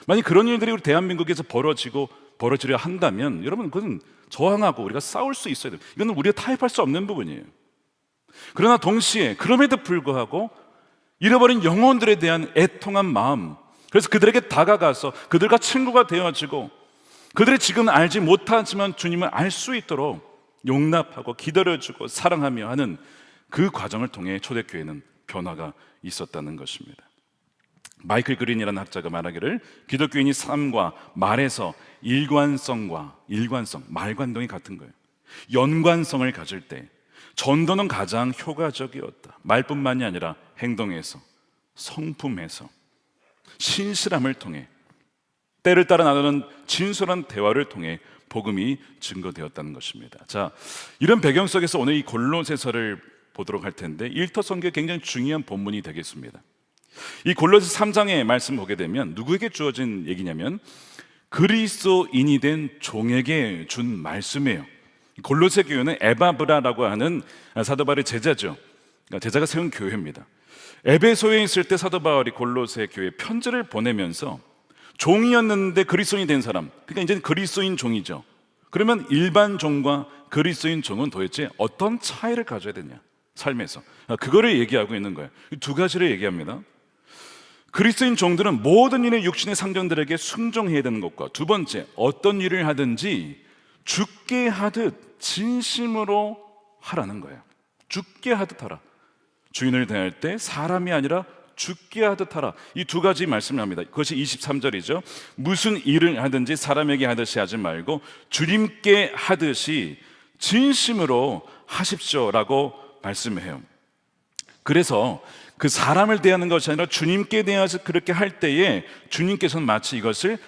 만약 그런 일들이 우리 대한민국에서 벌어지려 한다면 여러분, 그건 저항하고 우리가 싸울 수 있어야 돼요. 이거는 우리가 타협할 수 없는 부분이에요. 그러나 동시에 그럼에도 불구하고 잃어버린 영혼들에 대한 애통한 마음, 그래서 그들에게 다가가서 그들과 친구가 되어지고 그들이 지금 알지 못하지만 주님을 알 수 있도록 용납하고 기다려주고 사랑하며 하는 그 과정을 통해 초대교회는 변화가 있었다는 것입니다. 마이클 그린이라는 학자가 말하기를 기독교인이 삶과 말에서 말관동이 같은 거예요. 연관성을 가질 때 전도는 가장 효과적이었다. 말뿐만이 아니라 행동에서, 성품에서, 신실함을 통해, 때를 따라 나누는 진솔한 대화를 통해 복음이 증거되었다는 것입니다. 자, 이런 배경 속에서 오늘 이 골로새서를 보도록 할 텐데, 일터 선교의 굉장히 중요한 본문이 되겠습니다. 이 골로새 3장의 말씀 보게 되면 누구에게 주어진 얘기냐면 그리스도인이 된 종에게 준 말씀이에요. 골로새 교회는 에바브라라고 하는 사도 바울의 제자죠. 제자가 세운 교회입니다. 에베소에 있을 때 사도 바울이 골로새 교회에 편지를 보내면서 종이었는데 그리스도인이 된 사람, 그러니까 이제 그리스도인 종이죠. 그러면 일반 종과 그리스도인 종은 도대체 어떤 차이를 가져야 되냐, 삶에서. 그거를 얘기하고 있는 거예요. 두 가지를 얘기합니다. 그리스도인 종들은 모든 일의 육신의 상정들에게 순종해야 되는 것과, 두 번째, 어떤 일을 하든지 죽게 하듯 진심으로 하라는 거예요. 죽게 하듯 하라. 주인을 대할 때 사람이 아니라 죽게 하듯 하라. 이 두 가지 말씀을 합니다. 그것이 23절이죠. 무슨 일을 하든지 사람에게 하듯이 하지 말고 주님께 하듯이 진심으로 하십시오라고 말씀해요. 그래서 그 사람을 대하는 것이 아니라 주님께 대해서 그렇게 할 때에 주님께서는 마치 이것을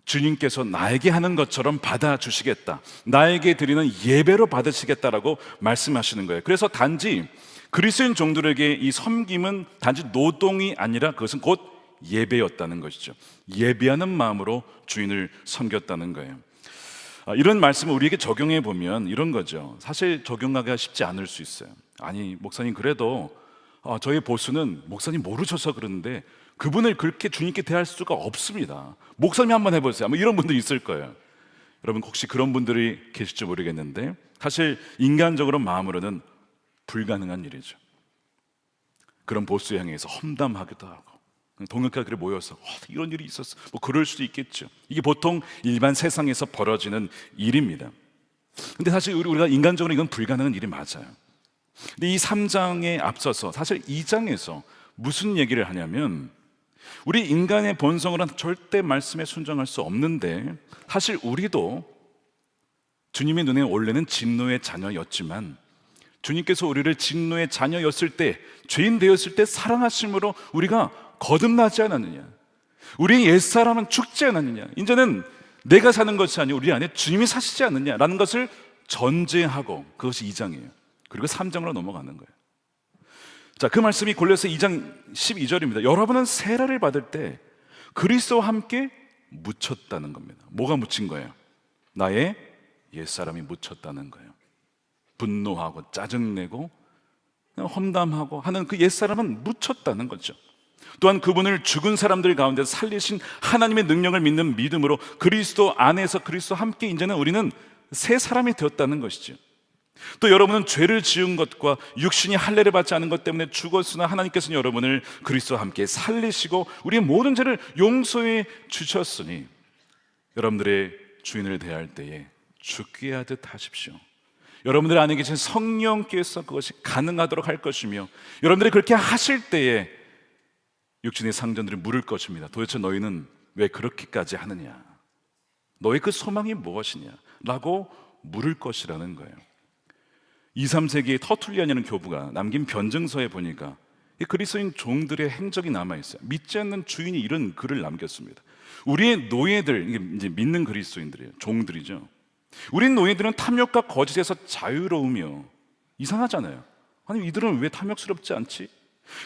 주님께서 나에게 하는 것처럼 받아주시겠다, 나에게 드리는 예배로 받으시겠다라고 말씀하시는 거예요. 그래서 단지 그리스도인 종들에게 이 섬김은 단지 노동이 아니라 그것은 곧 예배였다는 것이죠. 예배하는 마음으로 주인을 섬겼다는 거예요. 이런 말씀을 우리에게 적용해 보면 이런 거죠. 사실 적용하기가 쉽지 않을 수 있어요. 아니, 목사님, 그래도 저희 보수는 목사님 모르셔서 그러는데 그분을 그렇게 주님께 대할 수가 없습니다. 목사님 한번 해보세요. 아마 이런 분들이 있을 거예요. 여러분, 혹시 그런 분들이 계실지 모르겠는데 사실 인간적으로 마음으로는 불가능한 일이죠. 그런 보수에 향해서 험담하기도 하고 동역자들이 모여서 이런 일이 있었어, 뭐 그럴 수도 있겠죠. 이게 보통 일반 세상에서 벌어지는 일입니다. 근데 사실 우리가 인간적으로 이건 불가능한 일이 맞아요. 근데 이 3장에 앞서서 사실 2장에서 무슨 얘기를 하냐면 우리 인간의 본성으로는 절대 말씀에 순종할 수 없는데 사실 우리도 주님의 눈에 원래는 진노의 자녀였지만 주님께서 우리를 진노의 자녀였을 때, 죄인 되었을 때 사랑하심으로 우리가 거듭나지 않았느냐, 우리의 옛사람은 죽지 않았느냐, 이제는 내가 사는 것이 아니고 우리 안에 주님이 사시지 않느냐라는 것을 전제하고, 그것이 2장이에요. 그리고 3장으로 넘어가는 거예요. 자, 그 말씀이 골로새 2장 12절입니다. 여러분은 세례를 받을 때 그리스도와 함께 묻혔다는 겁니다. 뭐가 묻힌 거예요? 나의 옛사람이 묻혔다는 거예요. 분노하고 짜증내고 험담하고 하는 그 옛사람은 묻혔다는 거죠. 또한 그분을 죽은 사람들 가운데 살리신 하나님의 능력을 믿는 믿음으로 그리스도 안에서 그리스도와 함께 이제는 우리는 새 사람이 되었다는 것이죠. 또 여러분은 죄를 지은 것과 육신이 할례를 받지 않은 것 때문에 죽었으나 하나님께서는 여러분을 그리스도와 함께 살리시고 우리의 모든 죄를 용서해 주셨으니 여러분들의 주인을 대할 때에 죽게 하듯 하십시오. 여러분들 안에 계신 성령께서 그것이 가능하도록 할 것이며 여러분들이 그렇게 하실 때에 육신의 상전들이 물을 것입니다. 도대체 너희는 왜 그렇게까지 하느냐, 너의 그 소망이 무엇이냐 라고 물을 것이라는 거예요. 2, 3세기에 터툴리안이라는 교부가 남긴 변증서에 보니까 이 그리스도인 종들의 행적이 남아 있어요. 믿지 않는 주인이 이런 글을 남겼습니다. 우리의 노예들, 이게 이제 믿는 그리스도인들이에요. 종들이죠. 우리 노예들은 탐욕과 거짓에서 자유로우며, 이상하잖아요. 아니 이들은 왜 탐욕스럽지 않지?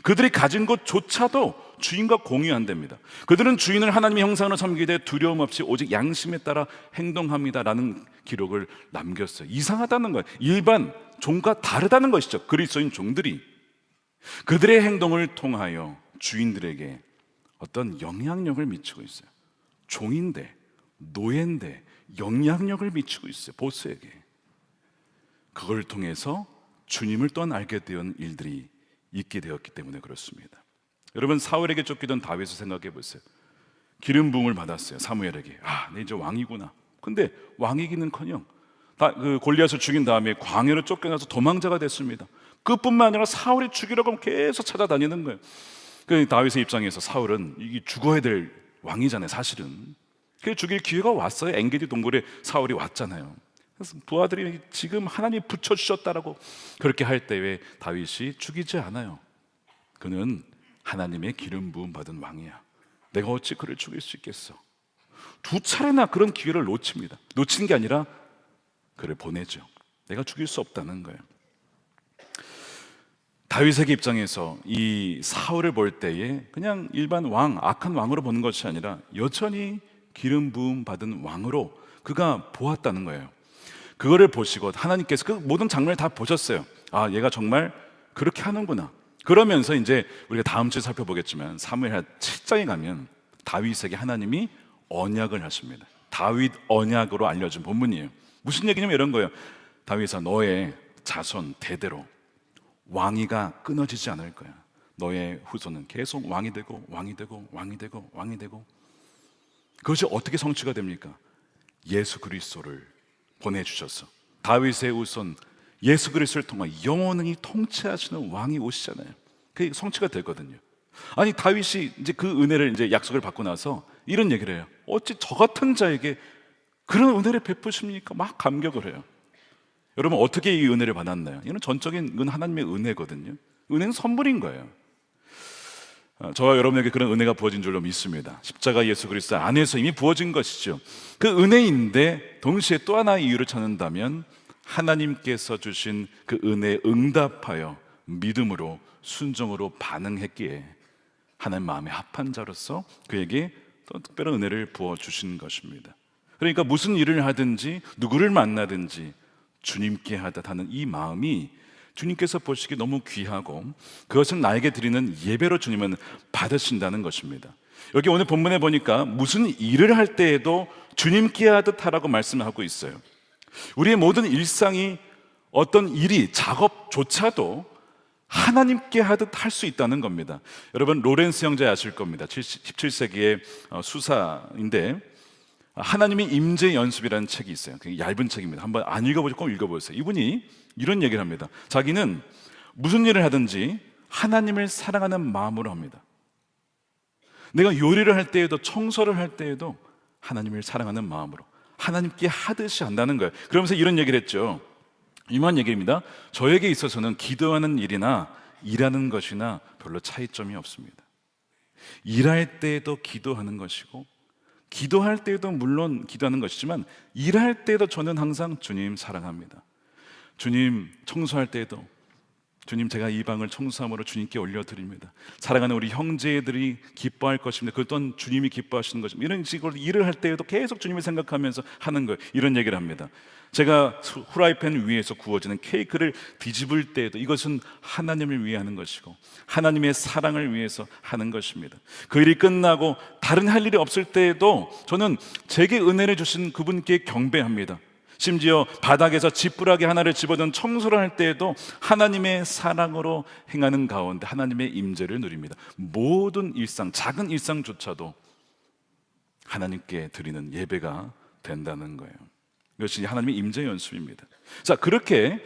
그들이 가진 것조차도 주인과 공유한답니다. 그들은 주인을 하나님의 형상으로 섬기되 두려움 없이 오직 양심에 따라 행동합니다라는 기록을 남겼어요. 이상하다는 거예요. 일반 종과 다르다는 것이죠. 그리스도인 종들이 그들의 행동을 통하여 주인들에게 어떤 영향력을 미치고 있어요. 종인데, 노예인데 영향력을 미치고 있어요. 보스에게. 그걸 통해서 주님을 또한 알게 된 일들이 있게 되었기 때문에 그렇습니다. 여러분, 사울에게 쫓기던 다윗을 생각해 보세요. 기름 부음을 받았어요. 사무엘에게. 내 이제 왕이구나. 근데 왕이기는커녕 그 골리앗을 죽인 다음에 광야로 쫓겨나서 도망자가 됐습니다. 그뿐만 아니라 사울이 죽이려고 하면 계속 찾아다니는 거예요. 그 다윗의 입장에서 사울은 이게 죽어야 될 왕이잖아요, 사실은. 그래서 죽일 기회가 왔어요. 엔게디 동굴에 사울이 왔잖아요. 그래서 부하들이 지금 하나님이 붙여주셨다라고 그렇게 할 때에 다윗이 죽이지 않아요. 그는 하나님의 기름 부음 받은 왕이야. 내가 어찌 그를 죽일 수 있겠어? 2차례나 그런 기회를 놓칩니다. 놓치는 게 아니라 그를 보내죠. 내가 죽일 수 없다는 거예요. 다윗에게 입장에서 이 사울을 볼 때에 그냥 일반 왕, 악한 왕으로 보는 것이 아니라 여전히 기름 부음 받은 왕으로 그가 보았다는 거예요. 그거를 보시고 하나님께서 그 모든 장면을 다 보셨어요. 얘가 정말 그렇게 하는구나. 그러면서 이제 우리가 다음 주에 살펴보겠지만 사무엘하 7장에 가면 다윗에게 하나님이 언약을 하십니다. 다윗 언약으로 알려진 본문이에요. 무슨 얘기냐면 이런 거예요. 다윗아, 너의 자손 대대로 왕위가 끊어지지 않을 거야. 너의 후손은 계속 왕이 되고 왕이 되고 왕이 되고 왕이 되고. 그것이 어떻게 성취가 됩니까? 예수 그리스도를 보내주셔서 다윗의 후손 예수 그리스도를 통해 영원히 통치하시는 왕이 오시잖아요. 그게 성취가 되거든요. 아니 다윗이 이제 그 은혜를 이제 약속을 받고 나서 이런 얘기를 해요. 어찌 저 같은 자에게 그런 은혜를 베푸십니까? 막 감격을 해요. 여러분, 어떻게 이 은혜를 받았나요? 이건 전적인 하나님의 은혜거든요. 은혜는 선물인 거예요. 저와 여러분에게 그런 은혜가 부어진 줄로 믿습니다. 십자가 예수 그리스도 안에서 이미 부어진 것이죠. 그 은혜인데 동시에 또 하나의 이유를 찾는다면 하나님께서 주신 그 은혜에 응답하여 믿음으로 순종으로 반응했기에 하나님 마음에 합한 자로서 그에게 또 특별한 은혜를 부어주신 것입니다. 그러니까 무슨 일을 하든지 누구를 만나든지 주님께 하는 이 마음이 주님께서 보시기에 너무 귀하고 그것을 나에게 드리는 예배로 주님은 받으신다는 것입니다. 여기 오늘 본문에 보니까 무슨 일을 할 때에도 주님께 하듯 하라고 말씀하고 있어요. 우리의 모든 일상이 어떤 일이 작업조차도 하나님께 하듯 할 수 있다는 겁니다. 여러분, 로렌스 형제 아실 겁니다. 17세기의 수사인데 하나님의 임재 연습이라는 책이 있어요. 굉장히 얇은 책입니다. 한번 안 읽어보시고 꼭 읽어보세요. 이분이 이런 얘기를 합니다. 자기는 무슨 일을 하든지 하나님을 사랑하는 마음으로 합니다. 내가 요리를 할 때에도 청소를 할 때에도 하나님을 사랑하는 마음으로 하나님께 하듯이 한다는 거예요. 그러면서 이런 얘기를 했죠. 이만 얘기입니다. 저에게 있어서는 기도하는 일이나 일하는 것이나 별로 차이점이 없습니다. 일할 때에도 기도하는 것이고 기도할 때에도 물론 기도하는 것이지만 일할 때에도 저는 항상 주님 사랑합니다. 주님 청소할 때에도 주님 제가 이 방을 청소함으로 주님께 올려드립니다. 사랑하는 우리 형제들이 기뻐할 것입니다. 그 또한 주님이 기뻐하시는 것입니다. 이런 식으로 일을 할 때에도 계속 주님을 생각하면서 하는 거예요. 이런 얘기를 합니다. 제가 후라이팬 위에서 구워지는 케이크를 뒤집을 때에도 이것은 하나님을 위해 하는 것이고 하나님의 사랑을 위해서 하는 것입니다. 그 일이 끝나고 다른 할 일이 없을 때에도 저는 제게 은혜를 주신 그분께 경배합니다. 심지어 바닥에서 지푸라기 하나를 집어든 청소를 할 때에도 하나님의 사랑으로 행하는 가운데 하나님의 임재를 누립니다. 모든 일상, 작은 일상조차도 하나님께 드리는 예배가 된다는 거예요. 이것이 하나님의 임재 연습입니다. 자, 그렇게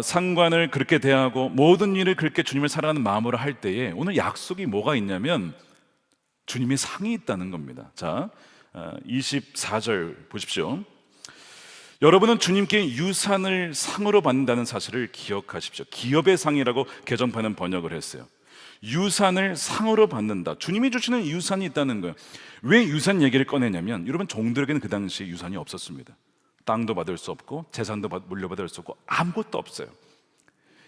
상관을 그렇게 대하고 모든 일을 그렇게 주님을 사랑하는 마음으로 할 때에 오늘 약속이 뭐가 있냐면 주님의 상이 있다는 겁니다. 자, 24절 보십시오. 여러분은 주님께 유산을 상으로 받는다는 사실을 기억하십시오. 기업의 상이라고 개정판은 번역을 했어요. 유산을 상으로 받는다. 주님이 주시는 유산이 있다는 거예요. 왜 유산 얘기를 꺼내냐면 여러분, 종들에게는 그 당시에 유산이 없었습니다. 땅도 받을 수 없고 재산도 물려받을 수 없고 아무것도 없어요.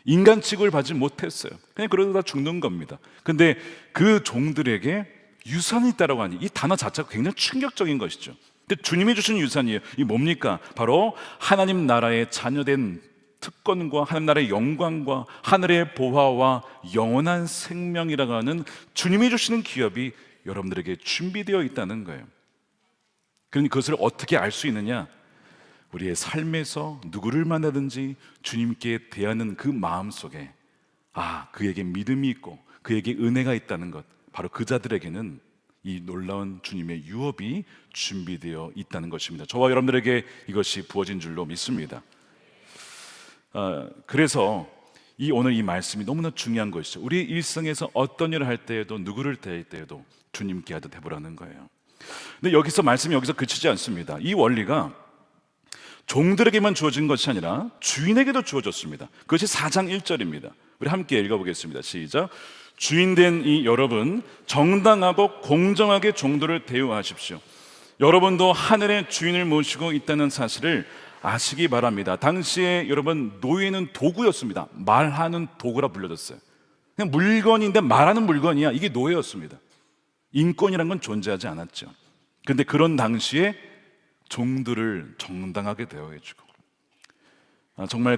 인간 취급을 받지 못했어요. 그냥 그러다 죽는 겁니다. 근데 그 종들에게 유산이 있다라고 하니 이 단어 자체가 굉장히 충격적인 것이죠. 근데 주님이 주신 유산이에요. 이 뭡니까? 바로 하나님 나라의 자녀된 특권과 하나님 나라의 영광과 하늘의 보화와 영원한 생명이라고 하는 주님이 주시는 기업이 여러분들에게 준비되어 있다는 거예요. 그러니 그것을 어떻게 알 수 있느냐? 우리의 삶에서 누구를 만나든지 주님께 대하는 그 마음 속에 그에게 믿음이 있고 그에게 은혜가 있다는 것, 바로 그 자들에게는 이 놀라운 주님의 유업이 준비되어 있다는 것입니다. 저와 여러분들에게 이것이 부어진 줄로 믿습니다. 그래서 오늘 이 말씀이 너무나 중요한 것이죠. 우리 일생에서 어떤 일을 할 때에도 누구를 대할 때에도 주님께 하듯 해보라는 거예요. 근데 말씀이 여기서 그치지 않습니다. 이 원리가 종들에게만 주어진 것이 아니라 주인에게도 주어졌습니다. 그것이 4장 1절입니다. 우리 함께 읽어보겠습니다. 시작. 주인된 이 여러분, 정당하고 공정하게 종들을 대우하십시오. 여러분도 하늘의 주인을 모시고 있다는 사실을 아시기 바랍니다. 당시에 여러분, 노예는 도구였습니다. 말하는 도구라 불려졌어요. 그냥 물건인데 말하는 물건이야. 이게 노예였습니다. 인권이란 건 존재하지 않았죠. 그런데 그런 당시에 종들을 정당하게 대우해주고, 정말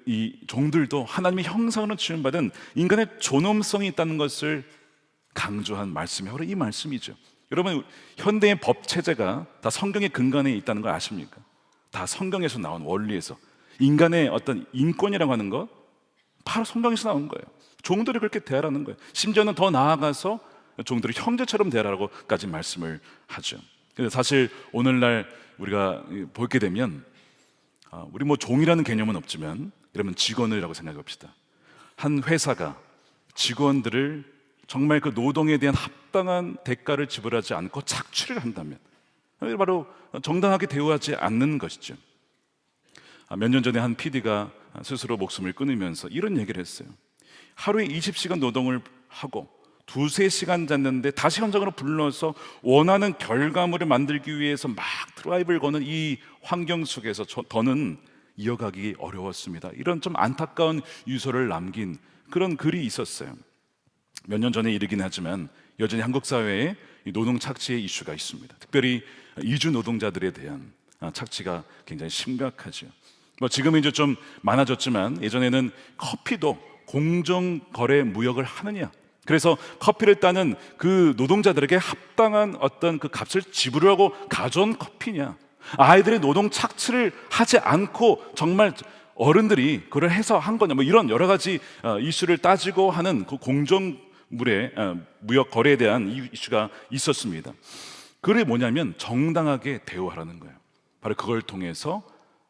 이 종들도 하나님의 형상으로 지음받은 인간의 존엄성이 있다는 것을 강조한 말씀이 바로 이 말씀이죠. 여러분, 현대의 법 체제가 다 성경의 근간에 있다는 걸 아십니까? 다 성경에서 나온 원리에서 인간의 어떤 인권이라고 하는 것 바로 성경에서 나온 거예요. 종들을 그렇게 대하라는 거예요. 심지어는 더 나아가서 종들을 형제처럼 대하라고까지 말씀을 하죠. 근데 사실 오늘날 우리가 보게 되면 우리 종이라는 개념은 없지만 여러분, 직원이라고 생각해 봅시다. 한 회사가 직원들을 정말 그 노동에 대한 합당한 대가를 지불하지 않고 착취를 한다면 바로 정당하게 대우하지 않는 것이죠. 몇 년 전에 한 PD가 스스로 목숨을 끊으면서 이런 얘기를 했어요. 하루에 20시간 노동을 하고 2-3시간 잤는데 다시 현장으로 불러서 원하는 결과물을 만들기 위해서 막 드라이브를 거는 이 환경 속에서 더는 이어가기 어려웠습니다. 이런 좀 안타까운 유서를 남긴 그런 글이 있었어요. 몇 년 전에 일이긴 하지만 여전히 한국 사회에 노동 착취의 이슈가 있습니다. 특별히 이주 노동자들에 대한 착취가 굉장히 심각하죠. 지금은 이제 좀 많아졌지만 예전에는 커피도 공정거래 무역을 하느냐, 그래서 커피를 따는 그 노동자들에게 합당한 어떤 그 값을 지불하고 가져온 커피냐, 아이들의 노동 착취를 하지 않고 정말 어른들이 그걸 해서 한 거냐, 이런 여러 가지 이슈를 따지고 하는 그 공정물의 무역 거래에 대한 이슈가 있었습니다. 그게 뭐냐면 정당하게 대우하라는 거예요. 바로 그걸 통해서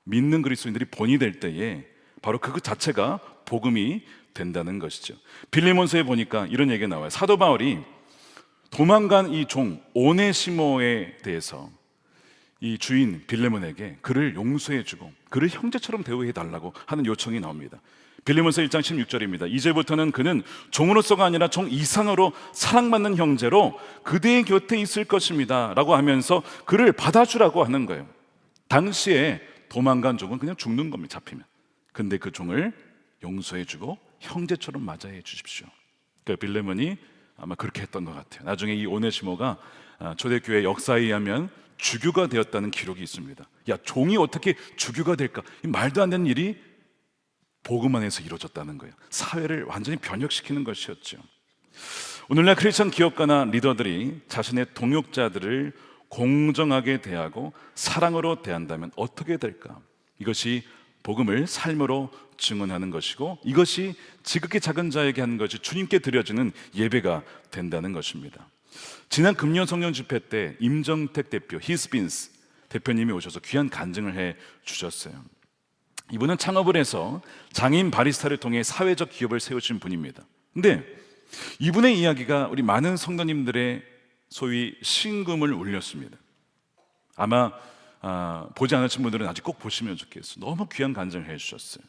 믿는 그리스도인들이 본이 될 때에 바로 그 자체가 복음이 된다는 것이죠. 빌레몬서에 보니까 이런 얘기가 나와요. 사도 바울이 도망간 이 종 오네시모에 대해서 이 주인 빌레몬에게 그를 용서해주고 그를 형제처럼 대우해달라고 하는 요청이 나옵니다. 빌레몬서 1장 16절입니다. 이제부터는 그는 종으로서가 아니라 종 이상으로 사랑받는 형제로 그대의 곁에 있을 것입니다 라고 하면서 그를 받아주라고 하는 거예요. 당시에 도망간 종은 그냥 죽는 겁니다, 잡히면. 근데 그 종을 용서해주고 형제처럼 맞이해 주십시오. 그러니까 빌레몬이 아마 그렇게 했던 것 같아요. 나중에 이 오네시모가 초대교회 역사에 의하면 주교가 되었다는 기록이 있습니다. 야, 종이 어떻게 주교가 될까? 이 말도 안 되는 일이 복음 안에서 이루어졌다는 거예요. 사회를 완전히 변혁시키는 것이었죠. 오늘날 크리스천 기업가나 리더들이 자신의 동역자들을 공정하게 대하고 사랑으로 대한다면 어떻게 될까? 이것이 복음을 삶으로 증언하는 것이고, 이것이 지극히 작은 자에게 하는 것이 주님께 드려지는 예배가 된다는 것입니다. 지난 금년 성령 집회 때 임정택 대표, 히스빈스 대표님이 오셔서 귀한 간증을 해 주셨어요. 이분은 창업을 해서 장인 바리스타를 통해 사회적 기업을 세우신 분입니다. 근데 이분의 이야기가 우리 많은 성도님들의 소위 신금을 울렸습니다. 아마 보지 않으신 분들은 아직 꼭 보시면 좋겠어요. 너무 귀한 간증을 해주셨어요.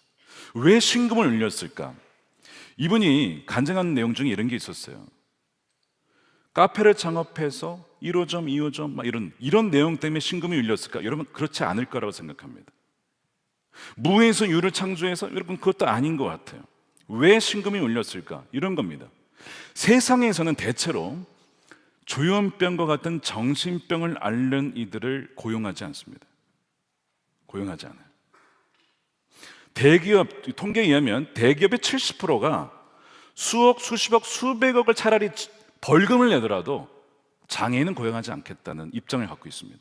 왜 신금을 울렸을까? 이분이 간증한 내용 중에 이런 게 있었어요. 카페를 창업해서 1호점, 2호점 막 이런 내용 때문에 신금이 울렸을까? 여러분 그렇지 않을 거라고 생각합니다. 무에서 유를 창조해서 여러분 그것도 아닌 것 같아요. 왜 신금이 울렸을까? 이런 겁니다. 세상에서는 대체로 조현병과 같은 정신병을 앓는 이들을 고용하지 않습니다. 고용하지 않아요. 대기업 통계에 의하면 대기업의 70%가 수억, 수십억, 수백억을 차라리 벌금을 내더라도 장애인은 고용하지 않겠다는 입장을 갖고 있습니다.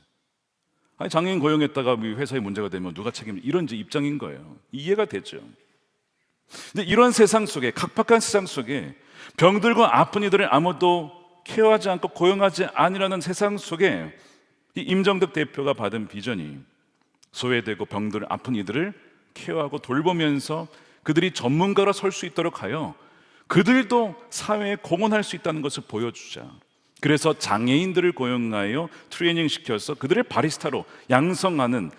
아니, 장애인 고용했다가 회사에 문제가 되면 누가 책임져? 이런 이제 입장인 거예요. 이해가 되죠. 근데 이런 세상 속에, 각박한 세상 속에 병들고 아픈 이들을 아무도 케어하지 않고 고용하지 않으려는 세상 속에 이 임정덕 대표가 받은 비전이 소외되고 병들 아픈 이들을 케어하고 돌보면서 그들이 전문가로 설 수 있도록 하여 그들도 사회에 공헌할 수 있다는 것을 보여주자. 그래서 장애인들을 고용하여 트레이닝 시켜서 그들을 바리스타로 양성하는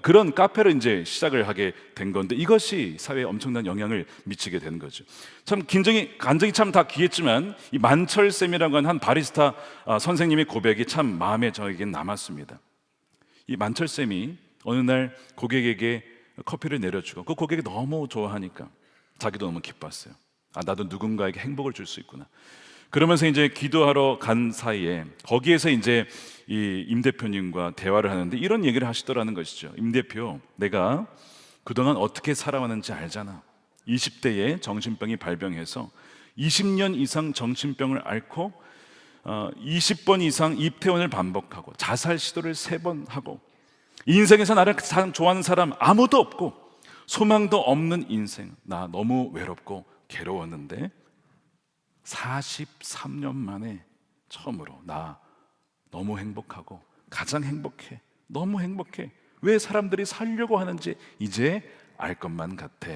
그런 카페를 이제 시작을 하게 된 건데, 이것이 사회에 엄청난 영향을 미치게 되는 거죠. 참 간증이 참 다 귀했지만 이 만철쌤이라고 하는 한 바리스타 선생님의 고백이 참 마음에 저에겐 남았습니다. 이 만철쌤이 어느 날 고객에게 커피를 내려주고 그 고객이 너무 좋아하니까 자기도 너무 기뻤어요. 나도 누군가에게 행복을 줄 수 있구나. 그러면서 이제 기도하러 간 사이에 거기에서 이제 이 임 대표님과 대화를 하는데 이런 얘기를 하시더라는 것이죠. 임 대표, 내가 그동안 어떻게 살아왔는지 알잖아. 20대에 정신병이 발병해서 20년 이상 정신병을 앓고 20번 이상 입퇴원을 반복하고 자살 시도를 3번 하고 인생에서 나를 가장 좋아하는 사람 아무도 없고 소망도 없는 인생, 나 너무 외롭고 괴로웠는데 43년 만에 처음으로 나 너무 행복하고 가장 행복해, 너무 행복해. 왜 사람들이 살려고 하는지 이제 알 것만 같아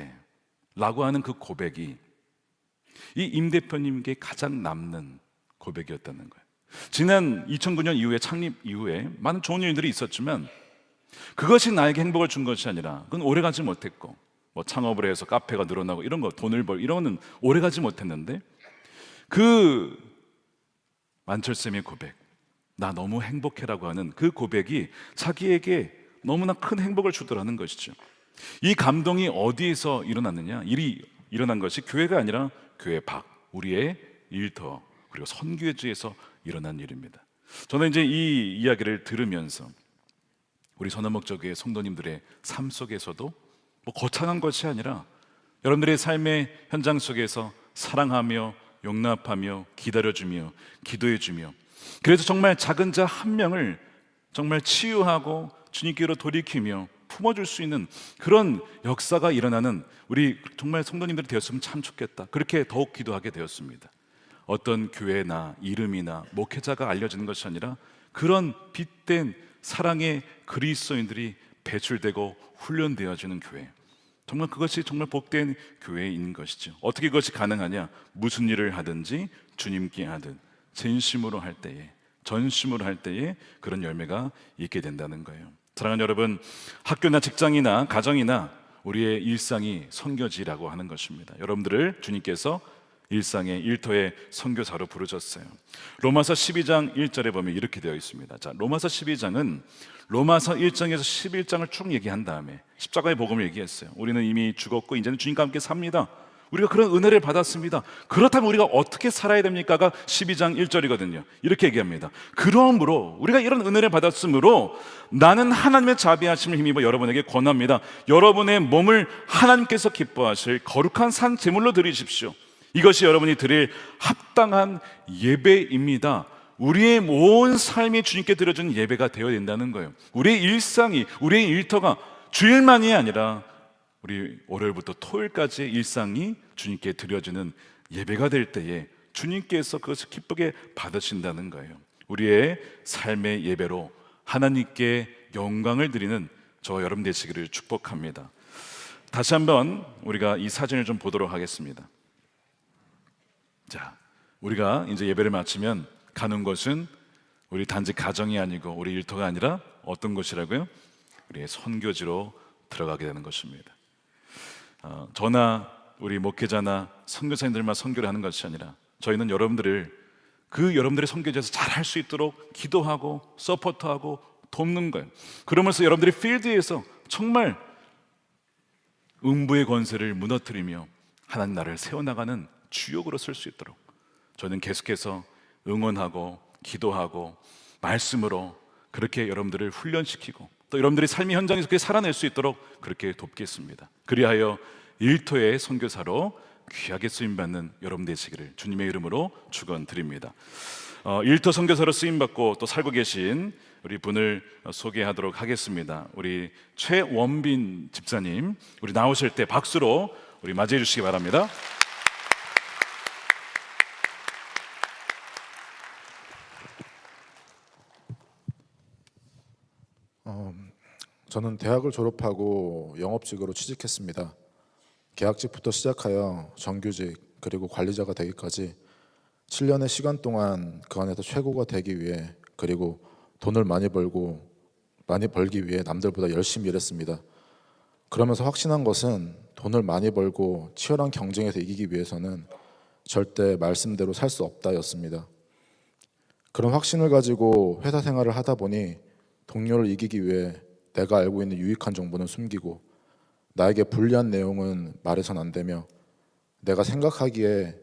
라고 하는 그 고백이 이 임 대표님께 가장 남는 고백이었다는 거예요. 지난 2009년 이후에 창립 이후에 많은 좋은 일들이 있었지만 그것이 나에게 행복을 준 것이 아니라 그건 오래가지 못했고, 뭐 창업을 해서 카페가 늘어나고 이런 거 돈을 벌 이런 거는 오래가지 못했는데 그 만철쌤의 고백, 나 너무 행복해라고 하는 그 고백이 자기에게 너무나 큰 행복을 주더라는 것이죠. 이 감동이 어디에서 일어났느냐? 일이 일어난 것이 교회가 아니라 교회 밖, 우리의 일터 그리고 선교회지에서 일어난 일입니다. 저는 이제 이 이야기를 들으면서 우리 선한목적교회 성도님들의 삶 속에서도 뭐 거창한 것이 아니라 여러분들의 삶의 현장 속에서 사랑하며 용납하며 기다려주며 기도해주며, 그래서 정말 작은 자 한 명을 정말 치유하고 주님께로 돌이키며 품어줄 수 있는 그런 역사가 일어나는 우리 정말 성도님들이 되었으면 참 좋겠다. 그렇게 더욱 기도하게 되었습니다. 어떤 교회나 이름이나 목회자가 알려지는 것이 아니라 그런 빛된 사랑의 그리스도인들이 배출되고 훈련되어지는 교회, 정말 그것이 정말 복된 교회인 것이죠. 어떻게 그것이 가능하냐? 무슨 일을 하든지 주님께 하든 진심으로 할 때에, 전심으로 할 때에 그런 열매가 있게 된다는 거예요. 사랑하는 여러분, 학교나 직장이나 가정이나 우리의 일상이 선교지라고 하는 것입니다. 여러분들을 주님께서 일상의 일터의 선교사로 부르셨어요. 로마서 12장 1절에 보면 이렇게 되어 있습니다. 자, 로마서 12장은 로마서 1장에서 11장을 쭉 얘기한 다음에 십자가의 복음을 얘기했어요. 우리는 이미 죽었고 이제는 주님과 함께 삽니다. 우리가 그런 은혜를 받았습니다. 그렇다면 우리가 어떻게 살아야 됩니까가 12장 1절이거든요. 이렇게 얘기합니다. 그러므로 우리가 이런 은혜를 받았으므로 나는 하나님의 자비하심을 힘입어 여러분에게 권합니다. 여러분의 몸을 하나님께서 기뻐하실 거룩한 산 제물로 드리십시오. 이것이 여러분이 드릴 합당한 예배입니다. 우리의 온 삶이 주님께 드려진 예배가 되어야 된다는 거예요. 우리의 일상이, 우리의 일터가 주일만이 아니라 우리 월요일부터 토요일까지의 일상이 주님께 드려지는 예배가 될 때에 주님께서 그것을 기쁘게 받으신다는 거예요. 우리의 삶의 예배로 하나님께 영광을 드리는 저 여러분 되시기를 축복합니다. 다시 한번 우리가 이 사진을 좀 보도록 하겠습니다. 자, 우리가 이제 예배를 마치면 가는 곳은 우리 단지 가정이 아니고 우리 일터가 아니라 어떤 것이라고요? 우리의 선교지로 들어가게 되는 것입니다. 저나 우리 목회자나 선교사님들만 선교를 하는 것이 아니라 저희는 여러분들의 선교지에서 잘 할 수 있도록 기도하고 서포트하고 돕는 거예요. 그러면서 여러분들이 필드에서 정말 음부의 권세를 무너뜨리며 하나님 나라를 세워나가는 주역으로 쓸 수 있도록 저는 계속해서 응원하고 기도하고 말씀으로 그렇게 여러분들을 훈련시키고 또 여러분들이 삶의 현장에서 그렇게 살아낼 수 있도록 그렇게 돕겠습니다. 그리하여 일터의 선교사로 귀하게 쓰임받는 여러분 되시기를 주님의 이름으로 축원드립니다. 일터 선교사로 쓰임받고 또 살고 계신 우리 분을 소개하도록 하겠습니다. 우리 최원빈 집사님, 우리 나오실 때 박수로 우리 맞이해 주시기 바랍니다. 저는 대학을 졸업하고 영업직으로 취직했습니다. 계약직부터 시작하여 정규직 그리고 관리자가 되기까지 7년의 시간 동안 그 안에서 최고가 되기 위해 그리고 돈을 많이 벌기 위해 남들보다 열심히 일했습니다. 그러면서 확신한 것은 돈을 많이 벌고 치열한 경쟁에서 이기기 위해서는 절대 말씀대로 살 수 없다였습니다. 그런 확신을 가지고 회사 생활을 하다 보니 동료를 이기기 위해 내가 알고 있는 유익한 정보는 숨기고 나에게 불리한 내용은 말해서는 안 되며 내가 생각하기에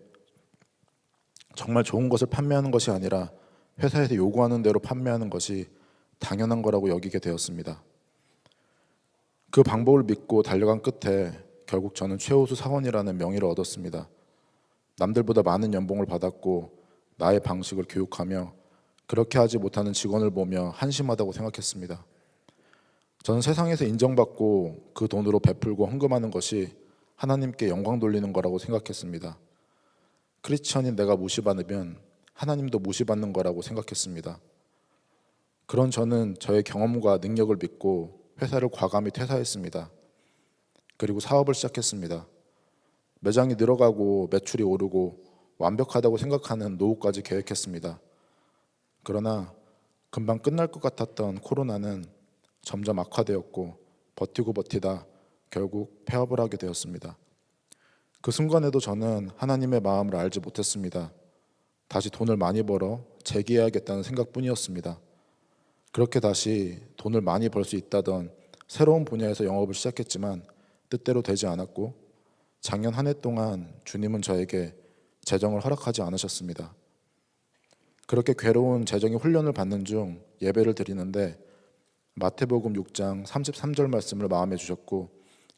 정말 좋은 것을 판매하는 것이 아니라 회사에서 요구하는 대로 판매하는 것이 당연한 거라고 여기게 되었습니다. 그 방법을 믿고 달려간 끝에 결국 저는 최우수 사원이라는 명의를 얻었습니다. 남들보다 많은 연봉을 받았고 나의 방식을 교육하며 그렇게 하지 못하는 직원을 보며 한심하다고 생각했습니다. 저는 세상에서 인정받고 그 돈으로 베풀고 헌금하는 것이 하나님께 영광 돌리는 거라고 생각했습니다. 크리스천인 내가 무시받으면 하나님도 무시받는 거라고 생각했습니다. 그런 저는 저의 경험과 능력을 믿고 회사를 과감히 퇴사했습니다. 그리고 사업을 시작했습니다. 매장이 늘어가고 매출이 오르고 완벽하다고 생각하는 노후까지 계획했습니다. 그러나 금방 끝날 것 같았던 코로나는 점점 악화되었고 버티고 버티다 결국 폐업을 하게 되었습니다. 그 순간에도 저는 하나님의 마음을 알지 못했습니다. 다시 돈을 많이 벌어 재기해야겠다는 생각뿐이었습니다. 그렇게 다시 돈을 많이 벌 수 있다던 새로운 분야에서 영업을 시작했지만 뜻대로 되지 않았고 작년 한 해 동안 주님은 저에게 재정을 허락하지 않으셨습니다. 그렇게 괴로운 재정의 훈련을 받는 중 예배를 드리는데 마태복음 6장 33절 말씀을 마음에 주셨고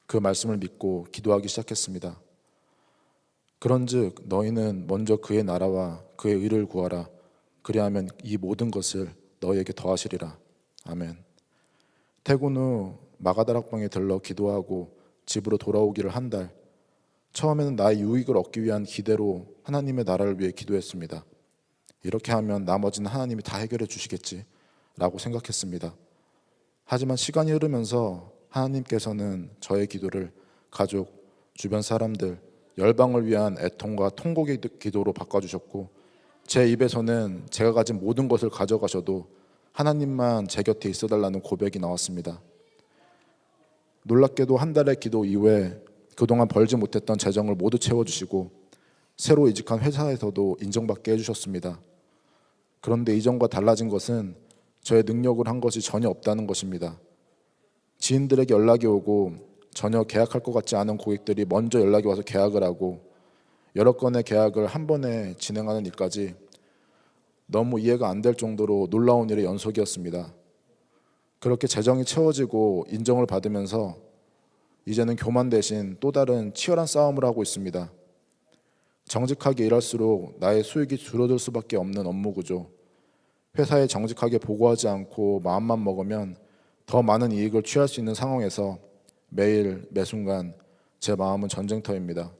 그 말씀을 믿고 기도하기 시작했습니다. 그런즉 너희는 먼저 그의 나라와 그의 의를 구하라. 그리하면 이 모든 것을 너희에게 더하시리라. 아멘. 퇴근 후 마가다락방에 들러 기도하고 집으로 돌아오기를 한 달. 처음에는 나의 유익을 얻기 위한 기대로 하나님의 나라를 위해 기도했습니다. 이렇게 하면 나머지는 하나님이 다 해결해 주시겠지 라고 생각했습니다. 하지만 시간이 흐르면서 하나님께서는 저의 기도를 가족, 주변 사람들, 열방을 위한 애통과 통곡의 기도로 바꿔주셨고 제 입에서는 제가 가진 모든 것을 가져가셔도 하나님만 제 곁에 있어달라는 고백이 나왔습니다. 놀랍게도 한 달의 기도 이후에 그동안 벌지 못했던 재정을 모두 채워주시고 새로 이직한 회사에서도 인정받게 해주셨습니다. 그런데 이전과 달라진 것은 저의 능력을 한 것이 전혀 없다는 것입니다. 지인들에게 연락이 오고 전혀 계약할 것 같지 않은 고객들이 먼저 연락이 와서 계약을 하고 여러 건의 계약을 한 번에 진행하는 일까지 너무 이해가 안 될 정도로 놀라운 일의 연속이었습니다. 그렇게 재정이 채워지고 인정을 받으면서 이제는 교만 대신 또 다른 치열한 싸움을 하고 있습니다. 정직하게 일할수록 나의 수익이 줄어들 수밖에 없는 업무 구조. 회사에 정직하게 보고하지 않고 마음만 먹으면 더 많은 이익을 취할 수 있는 상황에서 매일 매순간 제 마음은 전쟁터입니다.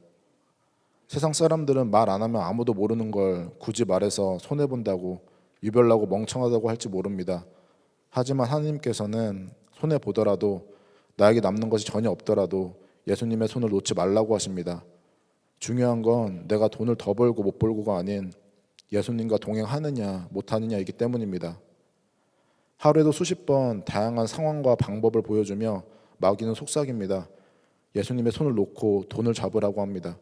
세상 사람들은 말 안 하면 아무도 모르는 걸 굳이 말해서 손해본다고 유별나고 멍청하다고 할지 모릅니다. 하지만 하나님께서는 손해보더라도 나에게 남는 것이 전혀 없더라도 예수님의 손을 놓지 말라고 하십니다. 중요한 건 내가 돈을 더 벌고 못 벌고가 아닌 예수님과 동행하느냐 못하느냐이기 때문입니다. 하루에도 수십 번 다양한 상황과 방법을 보여주며 마귀는 속삭입니다. 예수님의 손을 놓고 돈을 잡으라고 합니다.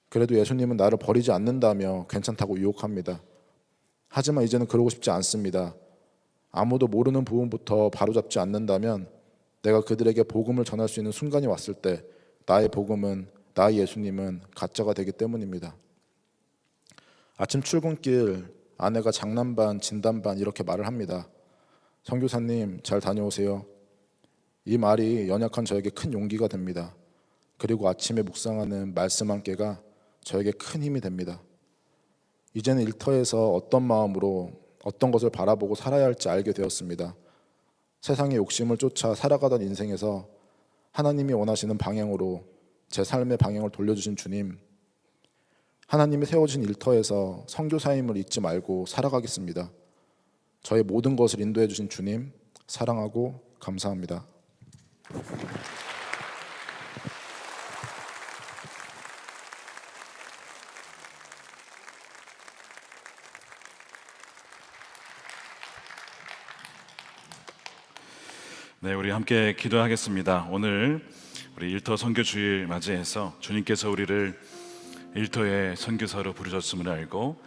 그래도 예수님은 나를 버리지 않는다며 괜찮다고 유혹합니다. 하지만 이제는 그러고 싶지 않습니다. 아무도 모르는 부분부터 바로잡지 않는다면 내가 그들에게 복음을 전할 수 있는 순간이 왔을 때 나의 복음은, 나의 예수님은 가짜가 되기 때문입니다. 아침 출근길 아내가 장난 반 진담 반 이렇게 말을 합니다. 선교사님 잘 다녀오세요. 이 말이 연약한 저에게 큰 용기가 됩니다. 그리고 아침에 묵상하는 말씀 한 개가 저에게 큰 힘이 됩니다. 이제는 일터에서 어떤 마음으로 어떤 것을 바라보고 살아야 할지 알게 되었습니다. 세상의 욕심을 쫓아 살아가던 인생에서 하나님이 원하시는 방향으로 제 삶의 방향을 돌려주신 주님, 하나님이 세워진 일터에서 선교사임을 잊지 말고 살아가겠습니다. 저의 모든 것을 인도해 주신 주님 사랑하고 감사합니다. 네, 우리 함께 기도하겠습니다. 오늘 우리 일터 선교주일 맞이해서 주님께서 우리를 일터의 선교사로 부르셨음을 알고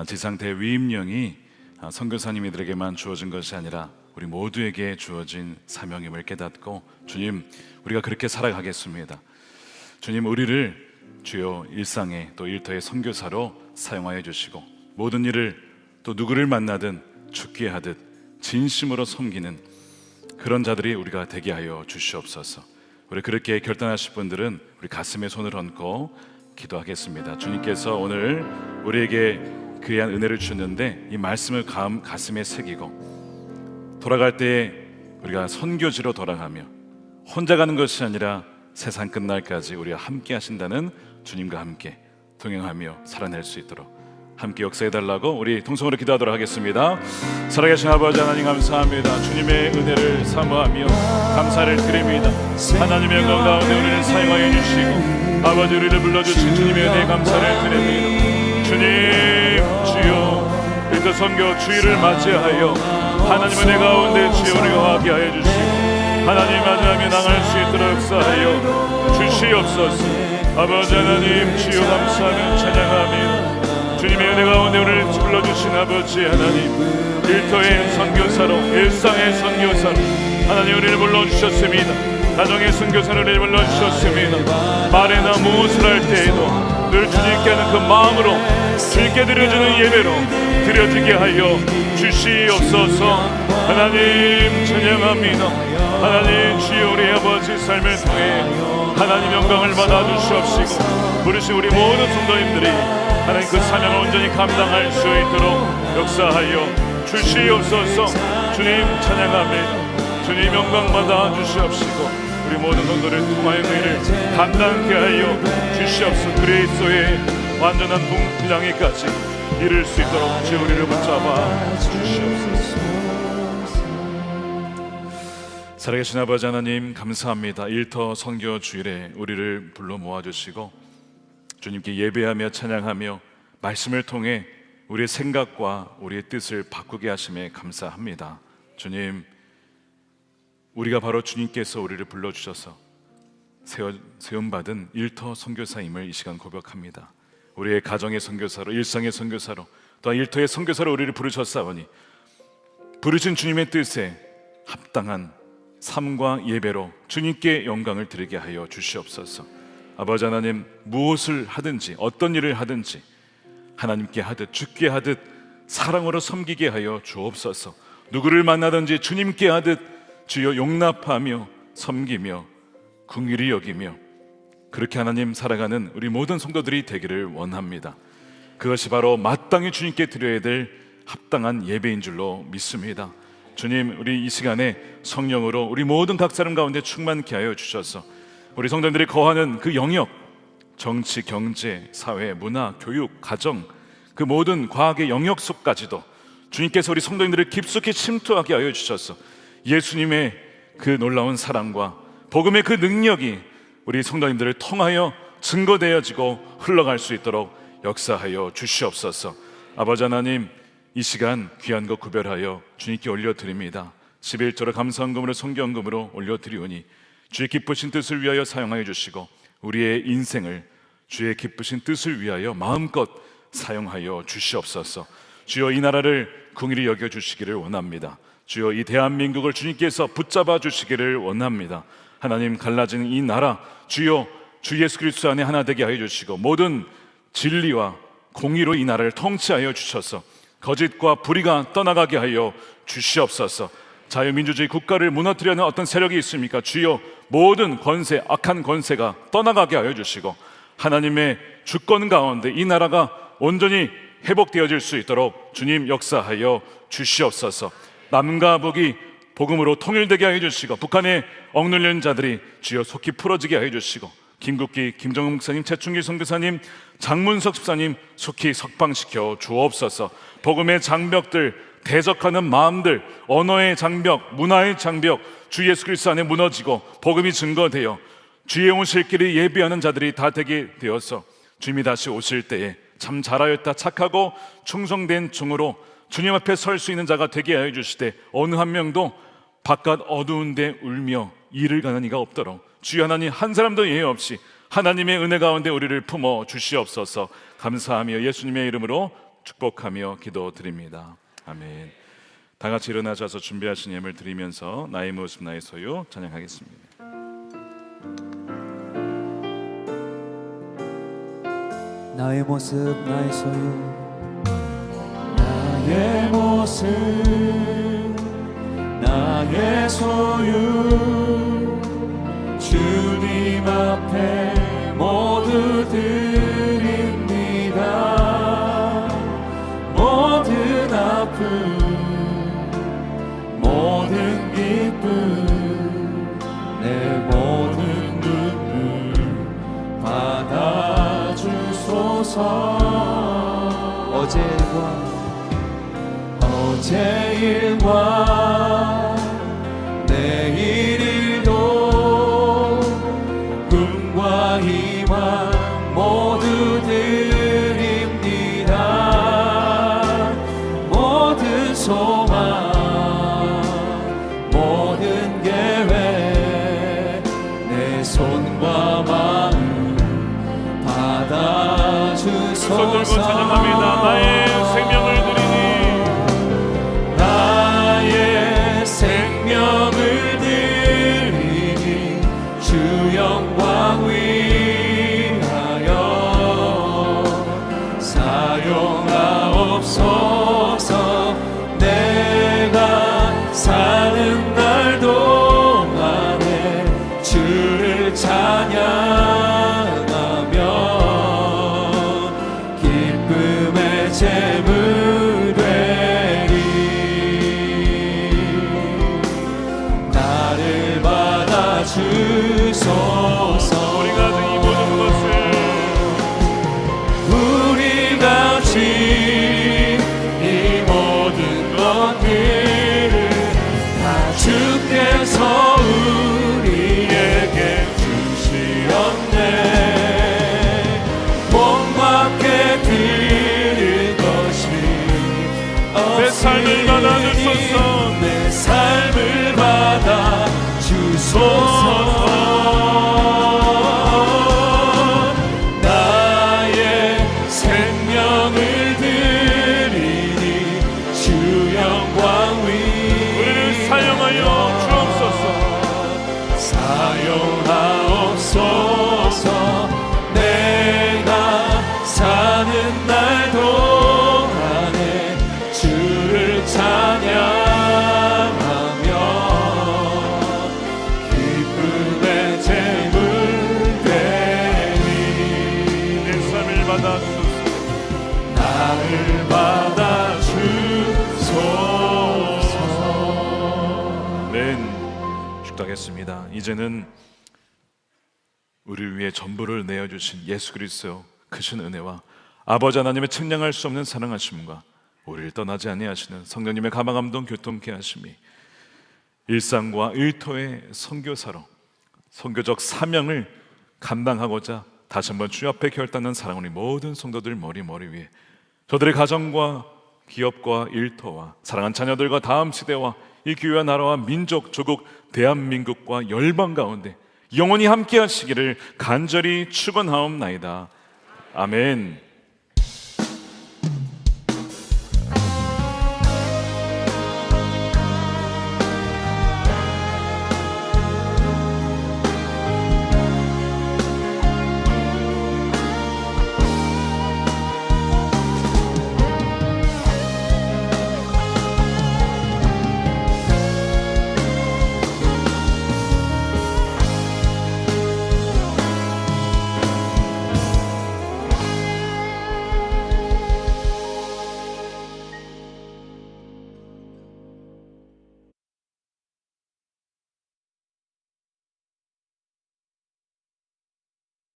지상 대위임령이 선교사님들에게만 주어진 것이 아니라 우리 모두에게 주어진 사명임을 깨닫고 주님, 우리가 그렇게 살아가겠습니다. 주님, 우리를 주요 일상의 또 일터의 선교사로 사용하여 주시고 모든 일을 또 누구를 만나든 죽게 하듯 진심으로 섬기는 그런 자들이 우리가 되게 하여 주시옵소서. 우리 그렇게 결단하실 분들은 우리 가슴에 손을 얹고 기도하겠습니다. 주님께서 오늘 우리에게 귀한 은혜를 주셨는데 이 말씀을 가슴에 새기고 돌아갈 때 우리가 선교지로 돌아가며 혼자 가는 것이 아니라 세상 끝날까지 우리와 함께 하신다는 주님과 함께 동행하며 살아낼 수 있도록 함께 역사해달라고 우리 통성으로 기도하도록 하겠습니다. 살아계신 아버지 하나님 감사합니다. 주님의 은혜를 사모하며 감사를 드립니다. 하나님의 영광 가운데 우리를 사용하여 주시고 아버지 우리를 불러주신 주님의 은혜에 감사를 드립니다. 주님 주여 일터 선교 주일을 맞이하여 하나님 은혜 가운데 주여 우리가 함께 하여 주시고 하나님 맞이하며 나갈 수 있도록 역사하여 주시옵소서. 아버지 하나님 주여 감사하며 찬양하며 주님의 은혜 가운데 우리를 불러주신 아버지 하나님, 일터의 선교사로 일상의 선교사로 하나님 우리를 불러주셨습니다. 가정의 선교사로 우리를 불러주셨습니다. 말에나 무엇을 할 때에도 늘 주님께 하는 그 마음으로 주님께 드려주는 예배로 드려지게 하여 주시옵소서. 하나님 찬양합니다. 하나님 주여 우리 아버지 삶을 통해 하나님 영광을 받아주시옵시고 부르신 우리 모든 성도님들이 하나님 그 사명을 온전히 감당할 수 있도록 역사하여 주시옵소서. 주님 찬양합니다. 주님 영광 받아 주시옵시고 우리 모든 성도를 통하여 너희를 감당케 하여 주시옵소서. 그리스도의 완전한 동장에까지 이를 수 있도록 주 우리를 붙잡아 주시옵소서. 살아계신 아버지 하나님 감사합니다. 일터 선교 주일에 우리를 불러 모아주시고 주님께 예배하며 찬양하며 말씀을 통해 우리의 생각과 우리의 뜻을 바꾸게 하심에 감사합니다. 주님, 우리가 바로 주님께서 우리를 불러주셔서 세움받은 일터 선교사임을 이 시간 고백합니다. 우리의 가정의 선교사로, 일상의 선교사로, 또한 일터의 선교사로 우리를 부르셨사오니 부르신 주님의 뜻에 합당한 삶과 예배로 주님께 영광을 드리게 하여 주시옵소서. 아버지 하나님, 무엇을 하든지 어떤 일을 하든지 하나님께 하듯 죽게 하듯 사랑으로 섬기게 하여 주옵소서. 누구를 만나든지 주님께 하듯 주여 용납하며 섬기며 긍휼히 여기며 그렇게 하나님 살아가는 우리 모든 성도들이 되기를 원합니다. 그것이 바로 마땅히 주님께 드려야 될 합당한 예배인 줄로 믿습니다. 주님, 우리 이 시간에 성령으로 우리 모든 각 사람 가운데 충만케 하여 주셔서 우리 성도들이 거하는 그 영역, 정치, 경제, 사회, 문화, 교육, 가정, 그 모든 과학의 영역 속까지도 주님께서 우리 성도님들을 깊숙이 침투하게 하여 주셔서 예수님의 그 놀라운 사랑과 복음의 그 능력이 우리 성도님들을 통하여 증거되어지고 흘러갈 수 있도록 역사하여 주시옵소서. 아버지 하나님, 이 시간 귀한 것 구별하여 주님께 올려드립니다. 11조를 감사헌금으로 성경금으로 올려드리오니 주의 기쁘신 뜻을 위하여 사용하여 주시고 우리의 인생을 주의 기쁘신 뜻을 위하여 마음껏 사용하여 주시옵소서. 주여, 이 나라를 긍휼히 여겨 주시기를 원합니다. 주여, 이 대한민국을 주님께서 붙잡아 주시기를 원합니다. 하나님, 갈라진 이 나라 주여 주 예수 그리스도 안에 하나 되게 하여 주시고 모든 진리와 공의로 이 나라를 통치하여 주셔서 거짓과 불의가 떠나가게 하여 주시옵소서. 자유민주주의 국가를 무너뜨리려는 어떤 세력이 있습니까? 주여, 모든 권세, 악한 권세가 떠나가게 하여 주시고 하나님의 주권 가운데 이 나라가 온전히 회복되어질 수 있도록 주님 역사하여 주시옵소서. 남과 북이 복음으로 통일되게 하여 주시고 북한의 억눌린 자들이 주여 속히 풀어지게 하여 주시고 김국기, 김정은 목사님, 최충기 선교사님, 장문석 집사님 속히 석방시켜 주옵소서. 복음의 장벽들, 대적하는 마음들, 언어의 장벽, 문화의 장벽 주 예수 그리스도 안에 무너지고 복음이 증거되어 주의 오실 길을 예비하는 자들이 다 되게 되어서 주님이 다시 오실 때에 참 잘하였다 착하고 충성된 종으로 주님 앞에 설 수 있는 자가 되게 하여 주시되 어느 한 명도 바깥 어두운 데 울며 이를 가는 이가 없도록 주여 하나님 한 사람도 예외 없이 하나님의 은혜 가운데 우리를 품어 주시옵소서. 감사하며 예수님의 이름으로 축복하며 기도드립니다. 아멘. 다 같이 일어나셔서 준비하신 예물 드리면서 나의 모습 나의 소유 찬양하겠습니다. 나의 모습 나의 소유, 나의 모습 나의 소유, 주님 앞에 모두 드립니다. 모든 아픔 모든 기쁨 내 모든 눈물 받아주소서. 어제 일과 내일 일도 꿈과 희망 모두 드립니다. 모든 소망 모든 계획 내 손과 마음 받아주소서. 손 들고 찬양합니다. 나의 생명을 드리니 나의 생명을 드리니 주 영광 위하여 사용하옵소서. 내가 사는 날 동안에 주를 찬양하며 기쁨의 제물 되리. 나를 받아주소서. 우리가 이 모든 것을 우리가 진 이 모든 것들을 다 주께서 우리에게 주시었네. 몸밖에 드릴 것이 내 삶을 받아주소서. 내 삶을 받아주소서. 나의 생명을 드리니 주 영광 우리를 사용하여 주옵소서. 사용하옵소서. 내가 사는 날 동안에 주를 찬양하며 기쁨의 제물 되리. 내 삶을 받아주소서. 나를 받아주소서. 네, 축도하겠습니다. 이제는 우리를 위해 전부를 내어주신 예수 그리스도 크신 은혜와 아버지 하나님의 측량할 수 없는 사랑하심과 우리를 떠나지 아니하시는 성령님의 가마감동 교통케 하심이 일상과 일터의 선교사로 선교적 사명을 감당하고자 다시 한번 주 앞에 결단한 사랑하는 모든 성도들 머리 위에 저들의 가정과 기업과 일터와 사랑하는 자녀들과 다음 세대와 이 교회와 나라와 민족, 조국, 대한민국과 열방 가운데 영원히 함께 하시기를 간절히 축원하옵나이다. 아멘.